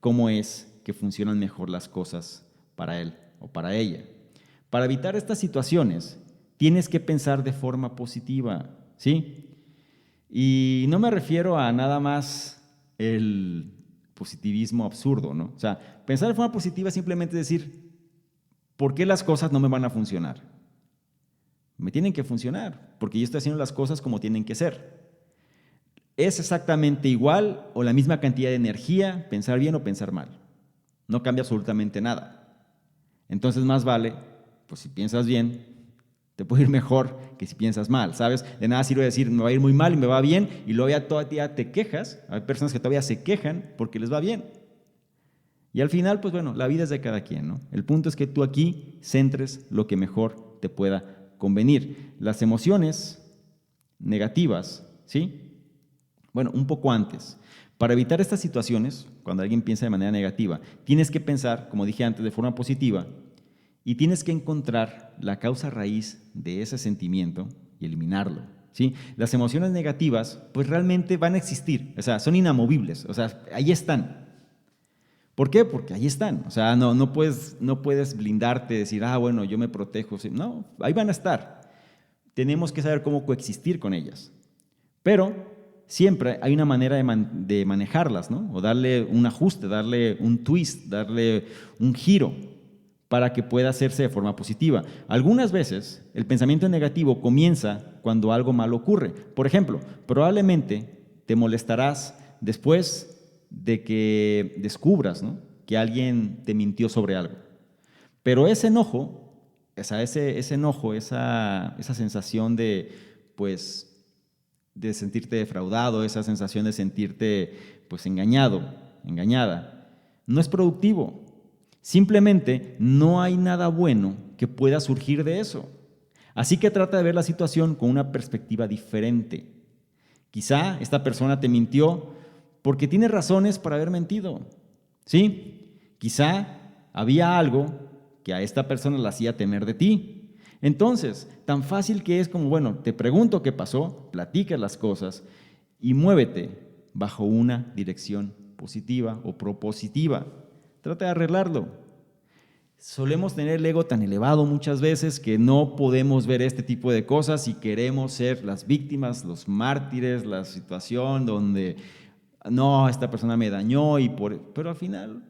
cómo es que funcionan mejor las cosas para él o para ella. Para evitar estas situaciones, tienes que pensar de forma positiva, ¿sí? Y no me refiero a nada más el positivismo absurdo, ¿no? O sea, pensar de forma positiva es simplemente decir, ¿por qué las cosas no me van a funcionar? Me tienen que funcionar, porque yo estoy haciendo las cosas como tienen que ser. Es exactamente igual o la misma cantidad de energía pensar bien o pensar mal. No cambia absolutamente nada. Entonces más vale, pues si piensas bien, te puede ir mejor que si piensas mal, ¿sabes? De nada sirve decir, me va a ir muy mal y me va bien, y luego ya todavía te quejas. Hay personas que todavía se quejan porque les va bien. Y al final, pues bueno, la vida es de cada quien, ¿no? El punto es que tú aquí centres lo que mejor te pueda convenir. Las emociones negativas, ¿sí? Bueno, un poco antes. Para evitar estas situaciones, cuando alguien piensa de manera negativa, tienes que pensar, como dije antes, de forma positiva y tienes que encontrar la causa raíz de ese sentimiento y eliminarlo, ¿sí? Las emociones negativas, pues realmente van a existir, o sea, son inamovibles, o sea, ahí están. ¿Por qué? Porque ahí están. O sea, no puedes blindarte, decir, bueno, yo me protejo. No, ahí van a estar. Tenemos que saber cómo coexistir con ellas. Pero siempre hay una manera de manejarlas, ¿no? O darle un ajuste, darle un twist, darle un giro para que pueda hacerse de forma positiva. Algunas veces el pensamiento negativo comienza cuando algo malo ocurre. Por ejemplo, probablemente te molestarás después de que descubras, ¿no?, que alguien te mintió sobre algo. Pero ese enojo, ese enojo, esa sensación de, pues, de sentirte defraudado, esa sensación de sentirte, pues, engañado, engañada, no es productivo. Simplemente no hay nada bueno que pueda surgir de eso. Así que trata de ver la situación con una perspectiva diferente. Quizá esta persona te mintió porque tiene razones para haber mentido, ¿sí? Quizá había algo que a esta persona la hacía temer de ti. Entonces, tan fácil que es como, bueno, te pregunto qué pasó, platica las cosas y muévete bajo una dirección positiva o propositiva. Trata de arreglarlo. Solemos tener el ego tan elevado muchas veces que no podemos ver este tipo de cosas y queremos ser las víctimas, los mártires, la situación donde no, esta persona me dañó pero al final,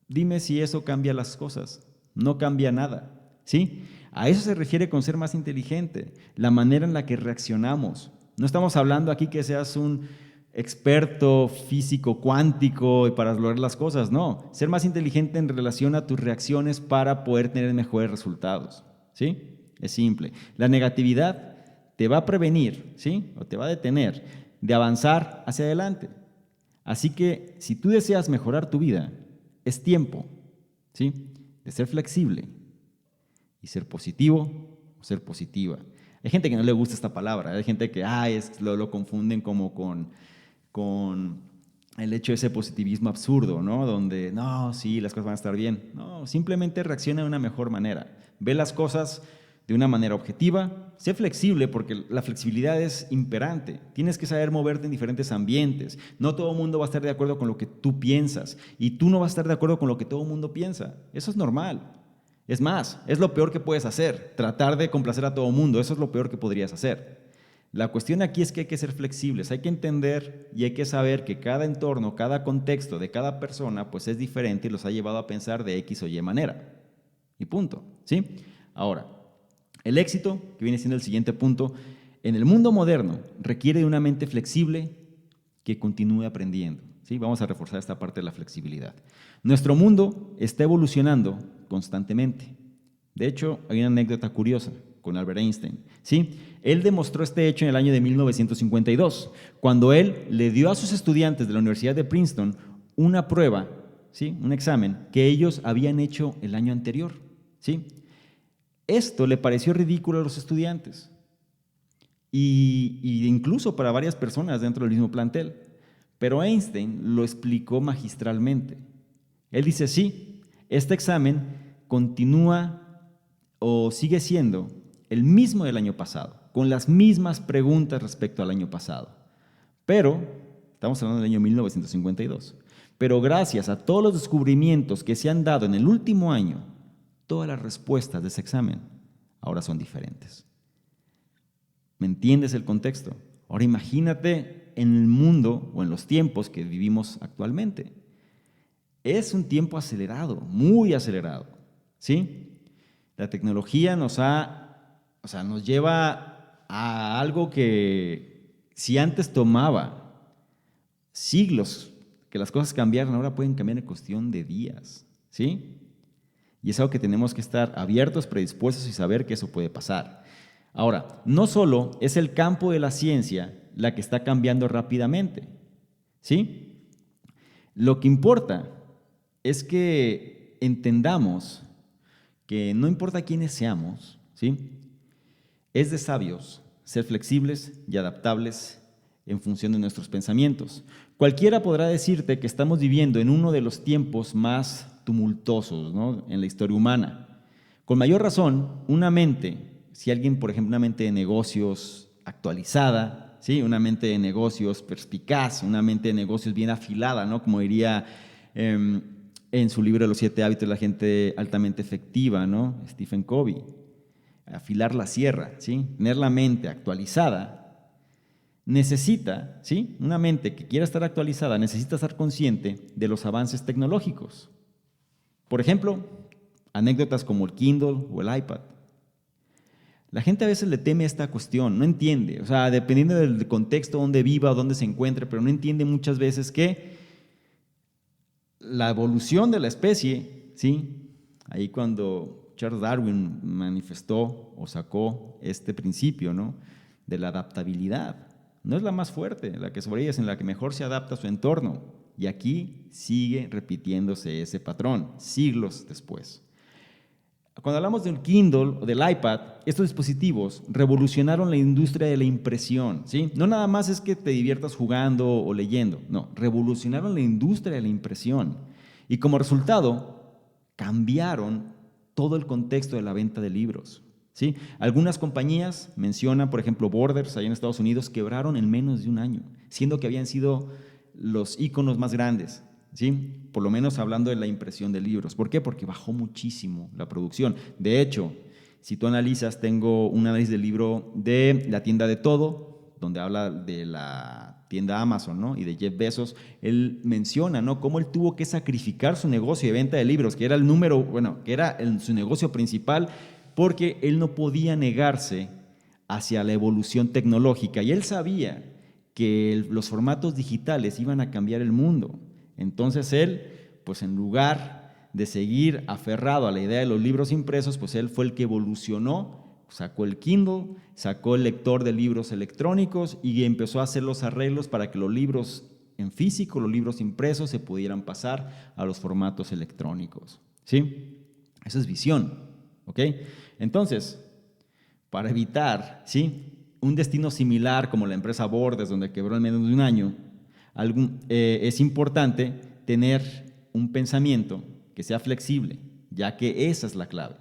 dime si eso cambia las cosas. No cambia nada, ¿sí? A eso se refiere con ser más inteligente, la manera en la que reaccionamos. No estamos hablando aquí que seas un experto físico cuántico para lograr las cosas, no. Ser más inteligente en relación a tus reacciones para poder tener mejores resultados, ¿sí? Es simple. La negatividad te va a prevenir, ¿sí?, o te va a detener de avanzar hacia adelante. Así que si tú deseas mejorar tu vida, es tiempo, ¿sí?, de ser flexible y ser positivo o ser positiva. Hay gente que no le gusta esta palabra, hay gente que lo confunden como con el hecho de ese positivismo absurdo, ¿no? Donde, no, sí, las cosas van a estar bien. No, simplemente reacciona de una mejor manera. Ve las cosas de una manera objetiva, sé flexible porque la flexibilidad es imperante. Tienes que saber moverte en diferentes ambientes. No todo el mundo va a estar de acuerdo con lo que tú piensas y tú no vas a estar de acuerdo con lo que todo el mundo piensa. Eso es normal. Es más, es lo peor que puedes hacer, tratar de complacer a todo el mundo. Eso es lo peor que podrías hacer. La cuestión aquí es que hay que ser flexibles, hay que entender y hay que saber que cada entorno, cada contexto de cada persona pues es diferente y los ha llevado a pensar de X o Y manera. Y punto, ¿sí? Ahora, el éxito, que viene siendo el siguiente punto, en el mundo moderno requiere de una mente flexible que continúe aprendiendo, ¿sí? Vamos a reforzar esta parte de la flexibilidad. Nuestro mundo está evolucionando constantemente. De hecho, hay una anécdota curiosa. con Albert Einstein, ¿sí? Él demostró este hecho en el año de 1952, cuando él le dio a sus estudiantes de la Universidad de Princeton una prueba, ¿sí? Un examen que ellos habían hecho el año anterior, ¿sí? Esto le pareció ridículo a los estudiantes y incluso para varias personas dentro del mismo plantel, pero Einstein lo explicó magistralmente. Él dice, sí, este examen continúa o sigue siendo el mismo del año pasado, con las mismas preguntas respecto al año pasado. Pero, estamos hablando del año 1952, pero gracias a todos los descubrimientos que se han dado en el último año, todas las respuestas de ese examen ahora son diferentes. ¿Me entiendes el contexto? Ahora imagínate en el mundo o en los tiempos que vivimos actualmente. Es un tiempo acelerado, muy acelerado, ¿sí? La tecnología nos lleva a algo que si antes tomaba siglos que las cosas cambiaran, ahora pueden cambiar en cuestión de días, ¿sí? Y es algo que tenemos que estar abiertos, predispuestos y saber que eso puede pasar. Ahora, no solo es el campo de la ciencia la que está cambiando rápidamente, ¿sí? Lo que importa es que entendamos que no importa quiénes seamos, ¿sí? Es de sabios ser flexibles y adaptables en función de nuestros pensamientos. Cualquiera podrá decirte que estamos viviendo en uno de los tiempos más tumultuosos, ¿no?, en la historia humana. Con mayor razón, una mente, si alguien, por ejemplo, una mente de negocios actualizada, ¿sí?, una mente de negocios perspicaz, una mente de negocios bien afilada, ¿no?, como diría en su libro de los 7 hábitos de la gente altamente efectiva, ¿no?, Stephen Covey, afilar la sierra, ¿sí?, tener la mente actualizada, necesita, ¿sí?, una mente que quiera estar actualizada, necesita estar consciente de los avances tecnológicos. Por ejemplo, anécdotas como el Kindle o el iPad. La gente a veces le teme a esta cuestión, no entiende, o sea, dependiendo del contexto donde viva o donde se encuentre, pero no entiende muchas veces que la evolución de la especie, ¿sí?, ahí cuando Charles Darwin manifestó o sacó este principio, ¿no?, de la adaptabilidad, no es la más fuerte, la que sobrevive es en la que mejor se adapta a su entorno. Y aquí sigue repitiéndose ese patrón, siglos después. Cuando hablamos del Kindle o del iPad, estos dispositivos revolucionaron la industria de la impresión, ¿sí? No nada más es que te diviertas jugando o leyendo, no, revolucionaron la industria de la impresión. Y como resultado, cambiaron todo el contexto de la venta de libros, ¿sí? Algunas compañías, mencionan por ejemplo Borders, allá en Estados Unidos, quebraron en menos de un año, siendo que habían sido los íconos más grandes, ¿sí?, por lo menos hablando de la impresión de libros. ¿Por qué? Porque bajó muchísimo la producción. De hecho, si tú analizas, tengo un análisis del libro de La tienda de todo, donde habla de la tienda Amazon, ¿no?, y de Jeff Bezos. Él menciona, ¿no?, cómo él tuvo que sacrificar su negocio de venta de libros, que era su negocio principal, porque él no podía negarse hacia la evolución tecnológica y él sabía que los formatos digitales iban a cambiar el mundo. Entonces él, pues en lugar de seguir aferrado a la idea de los libros impresos, pues él fue el que evolucionó, sacó el Kindle, sacó el lector de libros electrónicos y empezó a hacer los arreglos para que los libros en físico, los libros impresos, se pudieran pasar a los formatos electrónicos, ¿sí? Esa es visión, ¿ok? Entonces, para evitar, ¿sí?, un destino similar como la empresa Borders, donde quebró en menos de un año, es importante tener un pensamiento que sea flexible, ya que esa es la clave.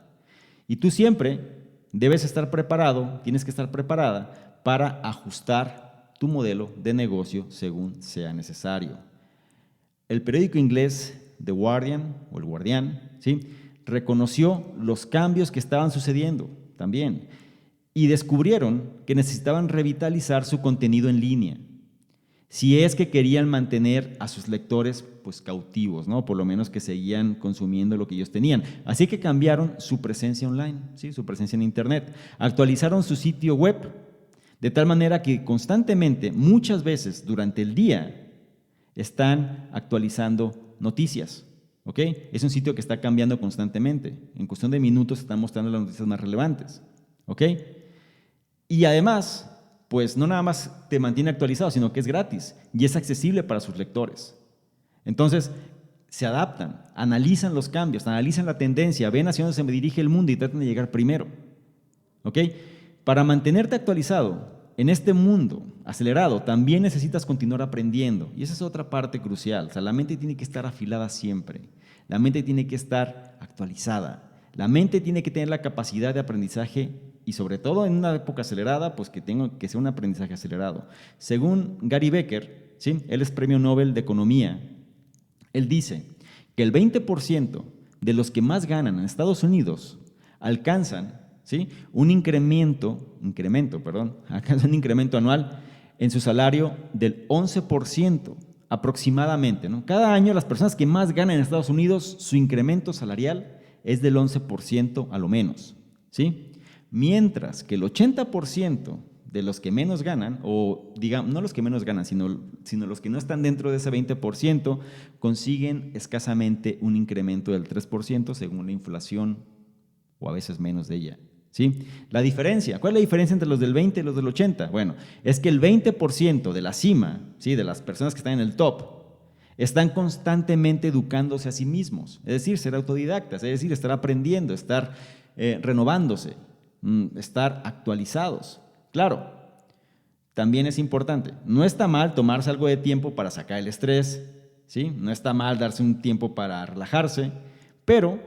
Y tú siempre debes estar preparado, tienes que estar preparada para ajustar tu modelo de negocio según sea necesario. El periódico inglés The Guardian, o El Guardián, ¿sí?, reconoció los cambios que estaban sucediendo también y descubrieron que necesitaban revitalizar su contenido en línea, si es que querían mantener a sus lectores pues cautivos, ¿no?, por lo menos que seguían consumiendo lo que ellos tenían. Así que cambiaron su presencia online, ¿sí?, su presencia en internet, actualizaron su sitio web, de tal manera que constantemente, muchas veces durante el día, están actualizando noticias, ¿ok? Es un sitio que está cambiando constantemente. En cuestión de minutos están mostrando las noticias más relevantes, ¿ok? Y además, pues no nada más te mantiene actualizado, sino que es gratis y es accesible para sus lectores. Entonces, se adaptan, analizan los cambios, analizan la tendencia, ven hacia dónde se dirige el mundo y tratan de llegar primero, ¿ok? Para mantenerte actualizado en este mundo acelerado, también necesitas continuar aprendiendo. Y esa es otra parte crucial. O sea, la mente tiene que estar afilada siempre. La mente tiene que estar actualizada. La mente tiene que tener la capacidad de aprendizaje y sobre todo en una época acelerada, pues que sea un aprendizaje acelerado. Según Gary Becker, ¿sí? Él es premio Nobel de Economía, él dice que el 20% de los que más ganan en Estados Unidos alcanzan, ¿sí? un incremento anual en su salario del 11% aproximadamente, ¿no? Cada año las personas que más ganan en Estados Unidos, su incremento salarial es del 11% a lo menos, ¿sí? Mientras que el 80% de los que menos ganan, o digamos, no los que menos ganan, sino los que no están dentro de ese 20%, consiguen escasamente un incremento del 3% según la inflación, o a veces menos de ella. ¿Sí? La diferencia, ¿cuál es la diferencia entre los del 20 y los del 80? Bueno, es que el 20% de la cima, ¿sí? de las personas que están en el top, están constantemente educándose a sí mismos, es decir, ser autodidactas, es decir, estar aprendiendo, estar renovándose, estar actualizados. Claro, también es importante, no está mal tomarse algo de tiempo para sacar el estrés, ¿sí? No está mal darse un tiempo para relajarse, pero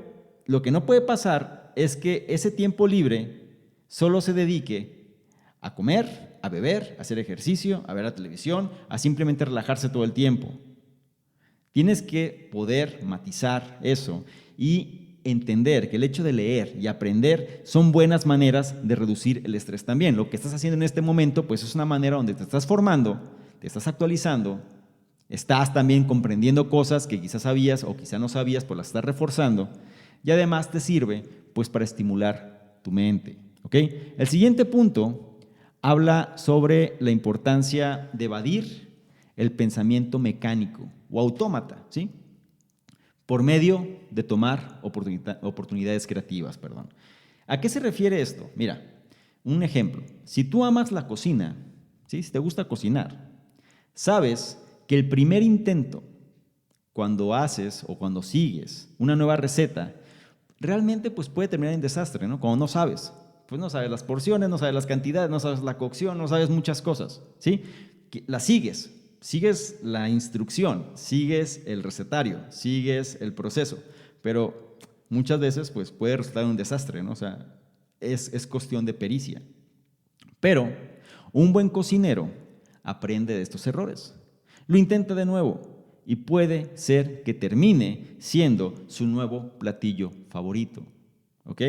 lo que no puede pasar es que ese tiempo libre solo se dedique a comer, a beber, a hacer ejercicio, a ver la televisión, a simplemente relajarse todo el tiempo. Tienes que poder matizar eso y entender que el hecho de leer y aprender son buenas maneras de reducir el estrés también. Lo que estás haciendo en este momento, pues es una manera donde te estás formando, te estás actualizando, estás también comprendiendo cosas que quizás sabías o quizás no sabías, pues las estás reforzando y además te sirve pues para estimular tu mente, ¿ok? El siguiente punto habla sobre la importancia de evadir el pensamiento mecánico o autómata, ¿sí? Por medio de tomar oportunidades creativas, perdón. ¿A qué se refiere esto? Mira, un ejemplo. Si tú amas la cocina, ¿sí? Si te gusta cocinar, sabes que el primer intento, cuando haces o cuando sigues una nueva receta, realmente pues puede terminar en desastre, ¿no? Cuando no sabes. Pues no sabes las porciones, no sabes las cantidades, no sabes la cocción, no sabes muchas cosas, ¿sí? La sigues la instrucción, sigues el recetario, sigues el proceso, pero muchas veces pues puede resultar un desastre, ¿no? O sea, es cuestión de pericia. Pero un buen cocinero aprende de estos errores, lo intenta de nuevo y puede ser que termine siendo su nuevo platillo favorito, ¿ok?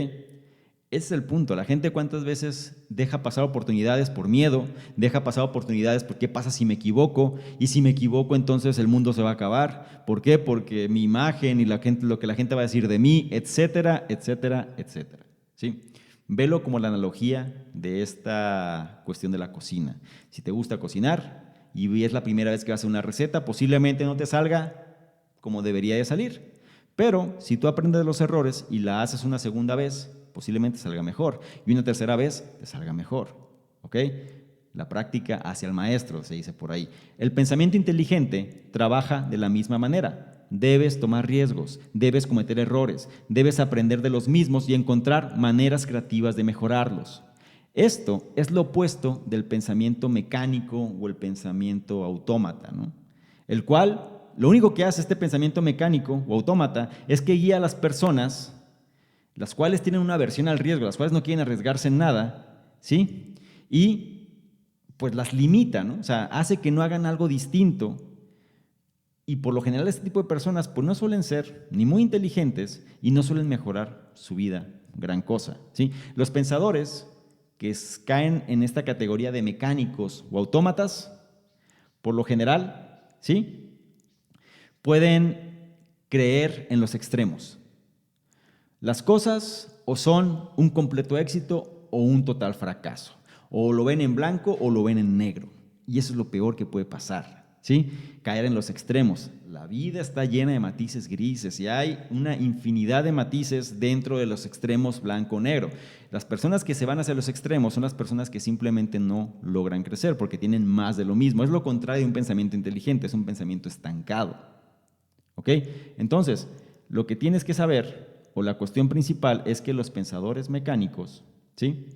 Ese es el punto. La gente cuántas veces deja pasar oportunidades por miedo, deja pasar oportunidades por qué pasa si me equivoco, y si me equivoco entonces el mundo se va a acabar. ¿Por qué? Porque mi imagen y lo que la gente va a decir de mí, etcétera, etcétera, etcétera. ¿Sí? Velo como la analogía de esta cuestión de la cocina. Si te gusta cocinar y es la primera vez que vas a hacer una receta, posiblemente no te salga como debería de salir. Pero si tú aprendes de los errores y la haces una segunda vez, posiblemente salga mejor. Y una tercera vez te salga mejor. ¿Ok? La práctica hacia el maestro, se dice por ahí. El pensamiento inteligente trabaja de la misma manera. Debes tomar riesgos, debes cometer errores, debes aprender de los mismos y encontrar maneras creativas de mejorarlos. Esto es lo opuesto del pensamiento mecánico o el pensamiento autómata, ¿no? El cual, lo único que hace este pensamiento mecánico o autómata es que guía a las personas, las cuales tienen una aversión al riesgo, las cuales no quieren arriesgarse en nada, ¿sí? Y pues las limita, ¿no? O sea, hace que no hagan algo distinto. Y por lo general este tipo de personas pues no suelen ser ni muy inteligentes y no suelen mejorar su vida gran cosa, ¿sí? Los pensadores que caen en esta categoría de mecánicos o autómatas, por lo general, ¿sí? Pueden creer en los extremos. Las cosas o son un completo éxito o un total fracaso. O lo ven en blanco o lo ven en negro. Y eso es lo peor que puede pasar, ¿sí? Caer en los extremos. la vida está llena de matices grises y hay una infinidad de matices dentro de los extremos blanco-negro. Las personas que se van hacia los extremos son las personas que simplemente no logran crecer porque tienen más de lo mismo. Es lo contrario de un pensamiento inteligente, es un pensamiento estancado. ¿Ok? Entonces, lo que tienes que saber, o la cuestión principal, es que los pensadores mecánicos, ¿sí?,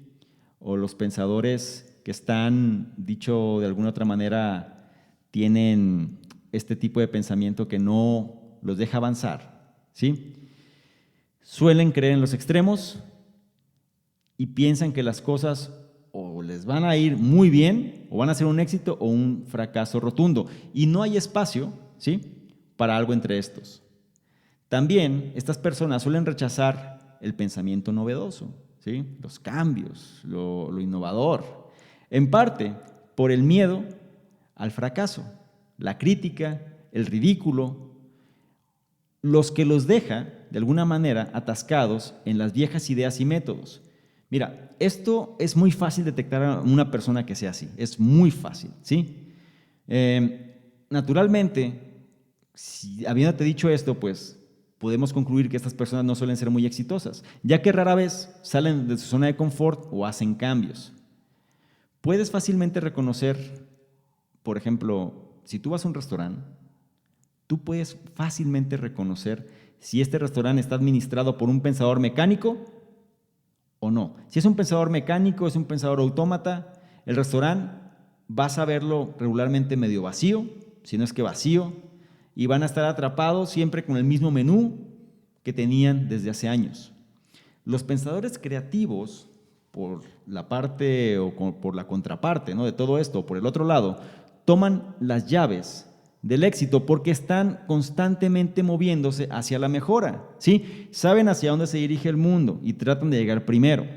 o los pensadores que están, dicho de alguna otra manera, tienen este tipo de pensamiento que no los deja avanzar, ¿sí?, suelen creer en los extremos y piensan que las cosas o les van a ir muy bien, o van a ser un éxito o un fracaso rotundo. Y no hay espacio, ¿sí?, para algo entre estos. También estas personas suelen rechazar el pensamiento novedoso, ¿sí?, los cambios, lo innovador, en parte por el miedo al fracaso, la crítica, el ridículo, los que los deja, de alguna manera, atascados en las viejas ideas y métodos. Mira, esto es muy fácil detectar a una persona que sea así, es muy fácil, ¿sí? Naturalmente, habiéndote dicho esto, pues podemos concluir que estas personas no suelen ser muy exitosas, ya que rara vez salen de su zona de confort o hacen cambios. Puedes fácilmente reconocer, por ejemplo, si tú vas a un restaurante, tú puedes fácilmente reconocer si este restaurante está administrado por un pensador mecánico o no. Si es un pensador mecánico, es un pensador autómata, el restaurante vas a verlo regularmente medio vacío, si no es que vacío, y van a estar atrapados siempre con el mismo menú que tenían desde hace años. Los pensadores creativos, por la parte o por la contraparte, ¿no?, de todo esto, por el otro lado, toman las llaves del éxito porque están constantemente moviéndose hacia la mejora, ¿sí? Saben hacia dónde se dirige el mundo y tratan de llegar primero.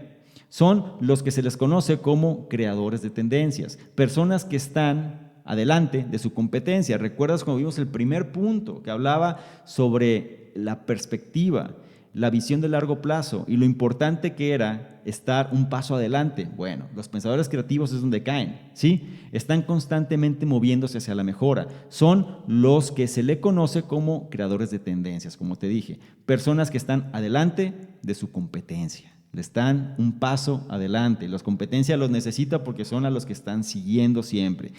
Son los que se les conoce como creadores de tendencias, personas que están adelante de su competencia. ¿Recuerdas cuando vimos el primer punto que hablaba sobre la perspectiva, la visión de largo plazo y lo importante que era estar un paso adelante? Bueno, los pensadores creativos es donde caen, ¿sí? Están constantemente moviéndose hacia la mejora. Son los que se le conoce como creadores de tendencias, como te dije, personas que están adelante de su competencia. Le están un paso adelante. Las competencias los necesita porque son a los que están siguiendo siempre.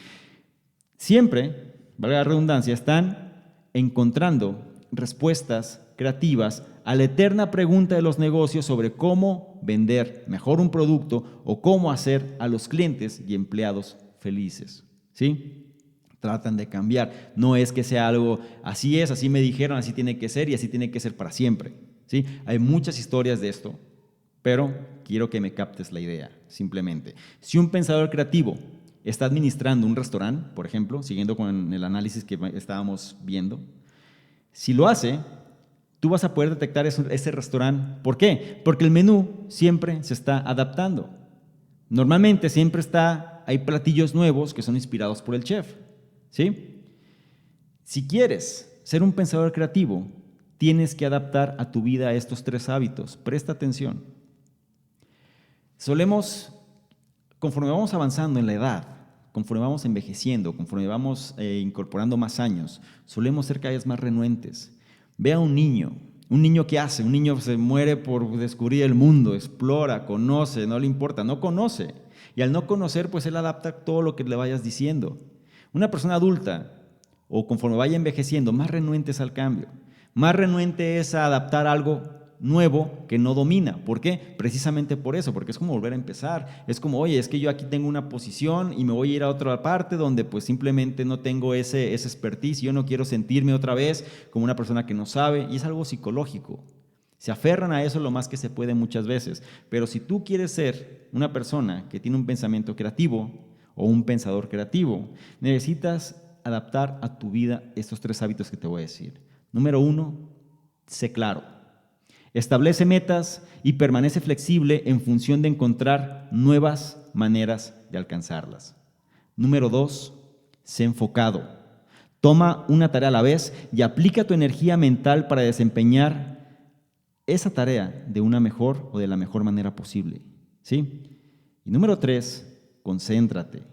Siempre, valga la redundancia, están encontrando respuestas creativas a la eterna pregunta de los negocios sobre cómo vender mejor un producto o cómo hacer a los clientes y empleados felices, ¿sí? Tratan de cambiar. No es que sea algo, así es, así me dijeron, así tiene que ser y así tiene que ser para siempre, ¿sí? Hay muchas historias de esto, pero quiero que me captes la idea, simplemente. Si un pensador creativo está administrando un restaurante, por ejemplo, siguiendo con el análisis que estábamos viendo, si lo hace, tú vas a poder detectar ese restaurante. ¿Por qué? Porque el menú siempre se está adaptando. Normalmente siempre hay platillos nuevos que son inspirados por el chef, ¿sí? Si quieres ser un pensador creativo, tienes que adaptar a tu vida estos 3 hábitos. Presta atención. Conforme vamos avanzando en la edad, conforme vamos envejeciendo, conforme vamos incorporando más años, solemos ser cada vez más renuentes. Ve a un niño ¿qué hace? Un niño se muere por descubrir el mundo, explora, conoce, no le importa, no conoce. Y al no conocer, pues él adapta todo lo que le vayas diciendo. Una persona adulta, o conforme vaya envejeciendo, más renuente es al cambio, más renuente es a adaptar algo nuevo que no domina. ¿Por qué? Precisamente por eso, porque es como volver a empezar. Es como, oye, es que yo aquí tengo una posición y me voy a ir a otra parte donde pues simplemente no tengo ese expertise. Yo no quiero sentirme otra vez como una persona que no sabe, y es algo psicológico. Se aferran a eso lo más que se puede muchas veces. Pero si tú quieres ser una persona que tiene un pensamiento creativo o un pensador creativo, necesitas adaptar a tu vida estos 3 hábitos que te voy a decir. Número 1, sé claro. Establece metas y permanece flexible en función de encontrar nuevas maneras de alcanzarlas. Número 2, sé enfocado. Toma una tarea a la vez y aplica tu energía mental para desempeñar esa tarea de una mejor o de la mejor manera posible, ¿sí? Y número 3, concéntrate.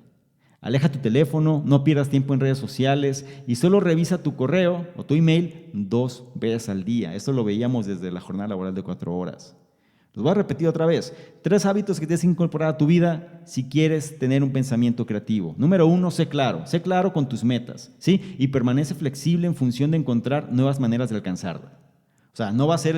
Aleja tu teléfono, no pierdas tiempo en redes sociales y solo revisa tu correo o tu email 2 veces al día. Esto lo veíamos desde la jornada laboral de 4 horas. Los voy a repetir otra vez. 3 hábitos que tienes que incorporar a tu vida si quieres tener un pensamiento creativo. Número 1, sé claro con tus metas, ¿sí? Y permanece flexible en función de encontrar nuevas maneras de alcanzarla. O sea, no va a ser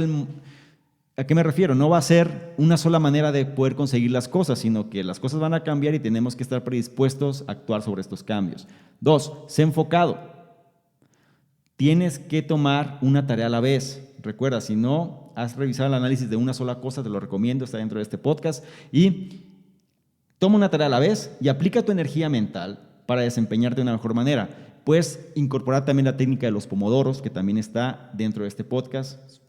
¿a qué me refiero? No va a ser una sola manera de poder conseguir las cosas, sino que las cosas van a cambiar y tenemos que estar predispuestos a actuar sobre estos cambios. 2, sé enfocado. Tienes que tomar una tarea a la vez. Recuerda, si no has revisado el análisis de una sola cosa, te lo recomiendo, está dentro de este podcast. Y toma una tarea a la vez y aplica tu energía mental para desempeñarte de una mejor manera. Puedes incorporar también la técnica de los pomodoros, que también está dentro de este podcast.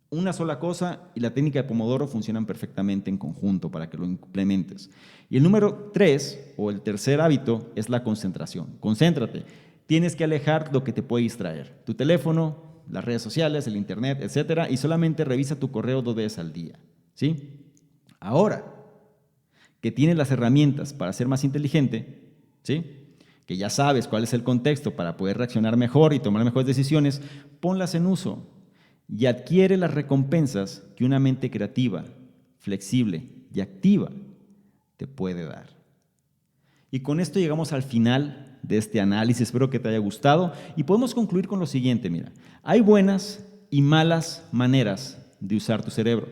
Una sola cosa y la técnica de Pomodoro funcionan perfectamente en conjunto para que lo implementes. Y el número 3, o el tercer hábito, es la concentración. Concéntrate. Tienes que alejar lo que te puede distraer. Tu teléfono, las redes sociales, el internet, etcétera, y solamente revisa tu correo 2 veces al día. ¿Sí? Ahora que tienes las herramientas para ser más inteligente, ¿sí? Que ya sabes cuál es el contexto para poder reaccionar mejor y tomar mejores decisiones, ponlas en uso. Y adquiere las recompensas que una mente creativa, flexible y activa te puede dar. Y con esto llegamos al final de este análisis. Espero que te haya gustado y podemos concluir con lo siguiente. Mira, hay buenas y malas maneras de usar tu cerebro.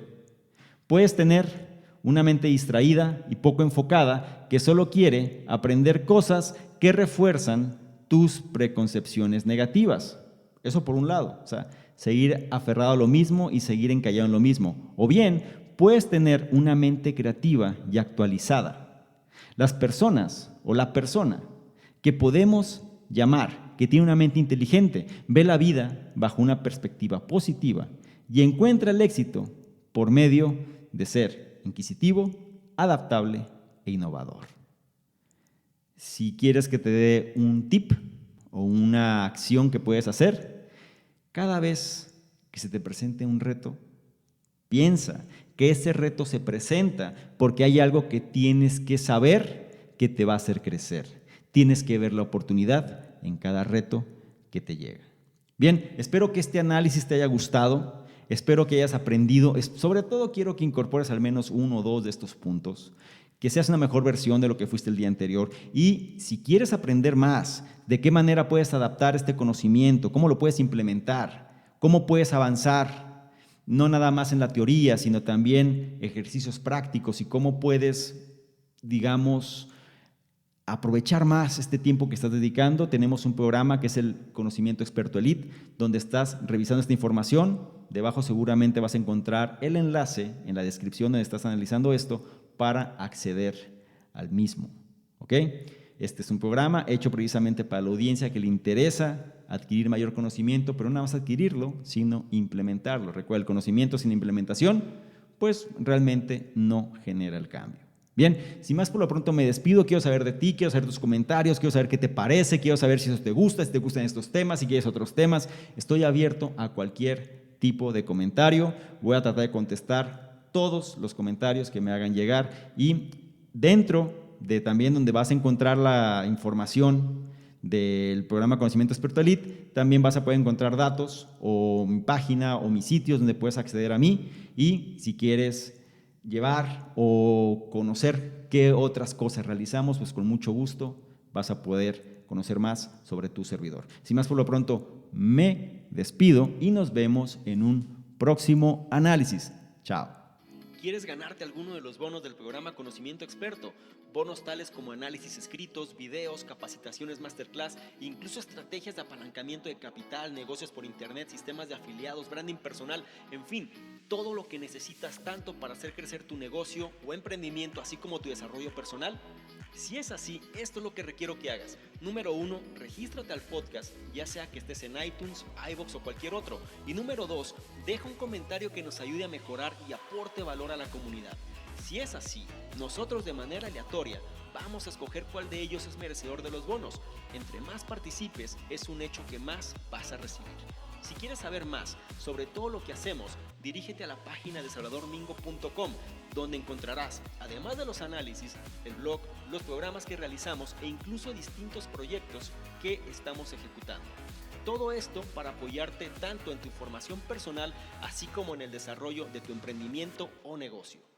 Puedes tener una mente distraída y poco enfocada que solo quiere aprender cosas que refuerzan tus preconcepciones negativas. Eso por un lado, o sea, seguir aferrado a lo mismo y seguir encallado en lo mismo. O bien, puedes tener una mente creativa y actualizada. Las personas o la persona que podemos llamar que tiene una mente inteligente ve la vida bajo una perspectiva positiva y encuentra el éxito por medio de ser inquisitivo, adaptable e innovador. Si quieres que te dé un tip o una acción que puedes hacer, cada vez que se te presente un reto, piensa que ese reto se presenta porque hay algo que tienes que saber que te va a hacer crecer. Tienes que ver la oportunidad en cada reto que te llega. Bien, espero que este análisis te haya gustado, espero que hayas aprendido, sobre todo quiero que incorpores al menos 1 o 2 de estos puntos, que seas una mejor versión de lo que fuiste el día anterior. Y si quieres aprender más, de qué manera puedes adaptar este conocimiento, cómo lo puedes implementar, cómo puedes avanzar, no nada más en la teoría, sino también ejercicios prácticos y cómo puedes, digamos, aprovechar más este tiempo que estás dedicando. Tenemos un programa que es el Conocimiento Experto Elite, donde estás revisando esta información. Debajo seguramente vas a encontrar el enlace en la descripción donde estás analizando esto para acceder al mismo. ¿Ok? Este es un programa hecho precisamente para la audiencia que le interesa adquirir mayor conocimiento, pero no nada más adquirirlo, sino implementarlo. Recuerda, el conocimiento sin implementación, pues realmente no genera el cambio. Bien, sin más por lo pronto me despido. Quiero saber de ti, quiero saber tus comentarios, quiero saber qué te parece, quiero saber si eso te gusta, si te gustan estos temas, si quieres otros temas. Estoy abierto a cualquier tipo de comentario. Voy a tratar de contestar todos los comentarios que me hagan llegar y dentro de también donde vas a encontrar la información del programa Conocimiento Experto Elite, también vas a poder encontrar datos o mi página o mis sitios donde puedes acceder a mí y si quieres llevar o conocer qué otras cosas realizamos, pues con mucho gusto vas a poder conocer más sobre tu servidor. Sin más por lo pronto, me despido y nos vemos en un próximo análisis. Chao. ¿Quieres ganarte alguno de los bonos del programa Conocimiento Experto? Bonos tales como análisis escritos, videos, capacitaciones masterclass, incluso estrategias de apalancamiento de capital, negocios por internet, sistemas de afiliados, branding personal, en fin, todo lo que necesitas tanto para hacer crecer tu negocio o emprendimiento, así como tu desarrollo personal. Si es así, esto es lo que requiero que hagas. Número 1, regístrate al podcast, ya sea que estés en iTunes, iVoox o cualquier otro. Y número 2, deja un comentario que nos ayude a mejorar y aporte valor a la comunidad. Si es así, nosotros de manera aleatoria vamos a escoger cuál de ellos es merecedor de los bonos. Entre más participes, es un hecho que más vas a recibir. Si quieres saber más sobre todo lo que hacemos, dirígete a la página de salvadormingo.com. donde encontrarás, además de los análisis, el blog, los programas que realizamos e incluso distintos proyectos que estamos ejecutando. Todo esto para apoyarte tanto en tu formación personal, así como en el desarrollo de tu emprendimiento o negocio.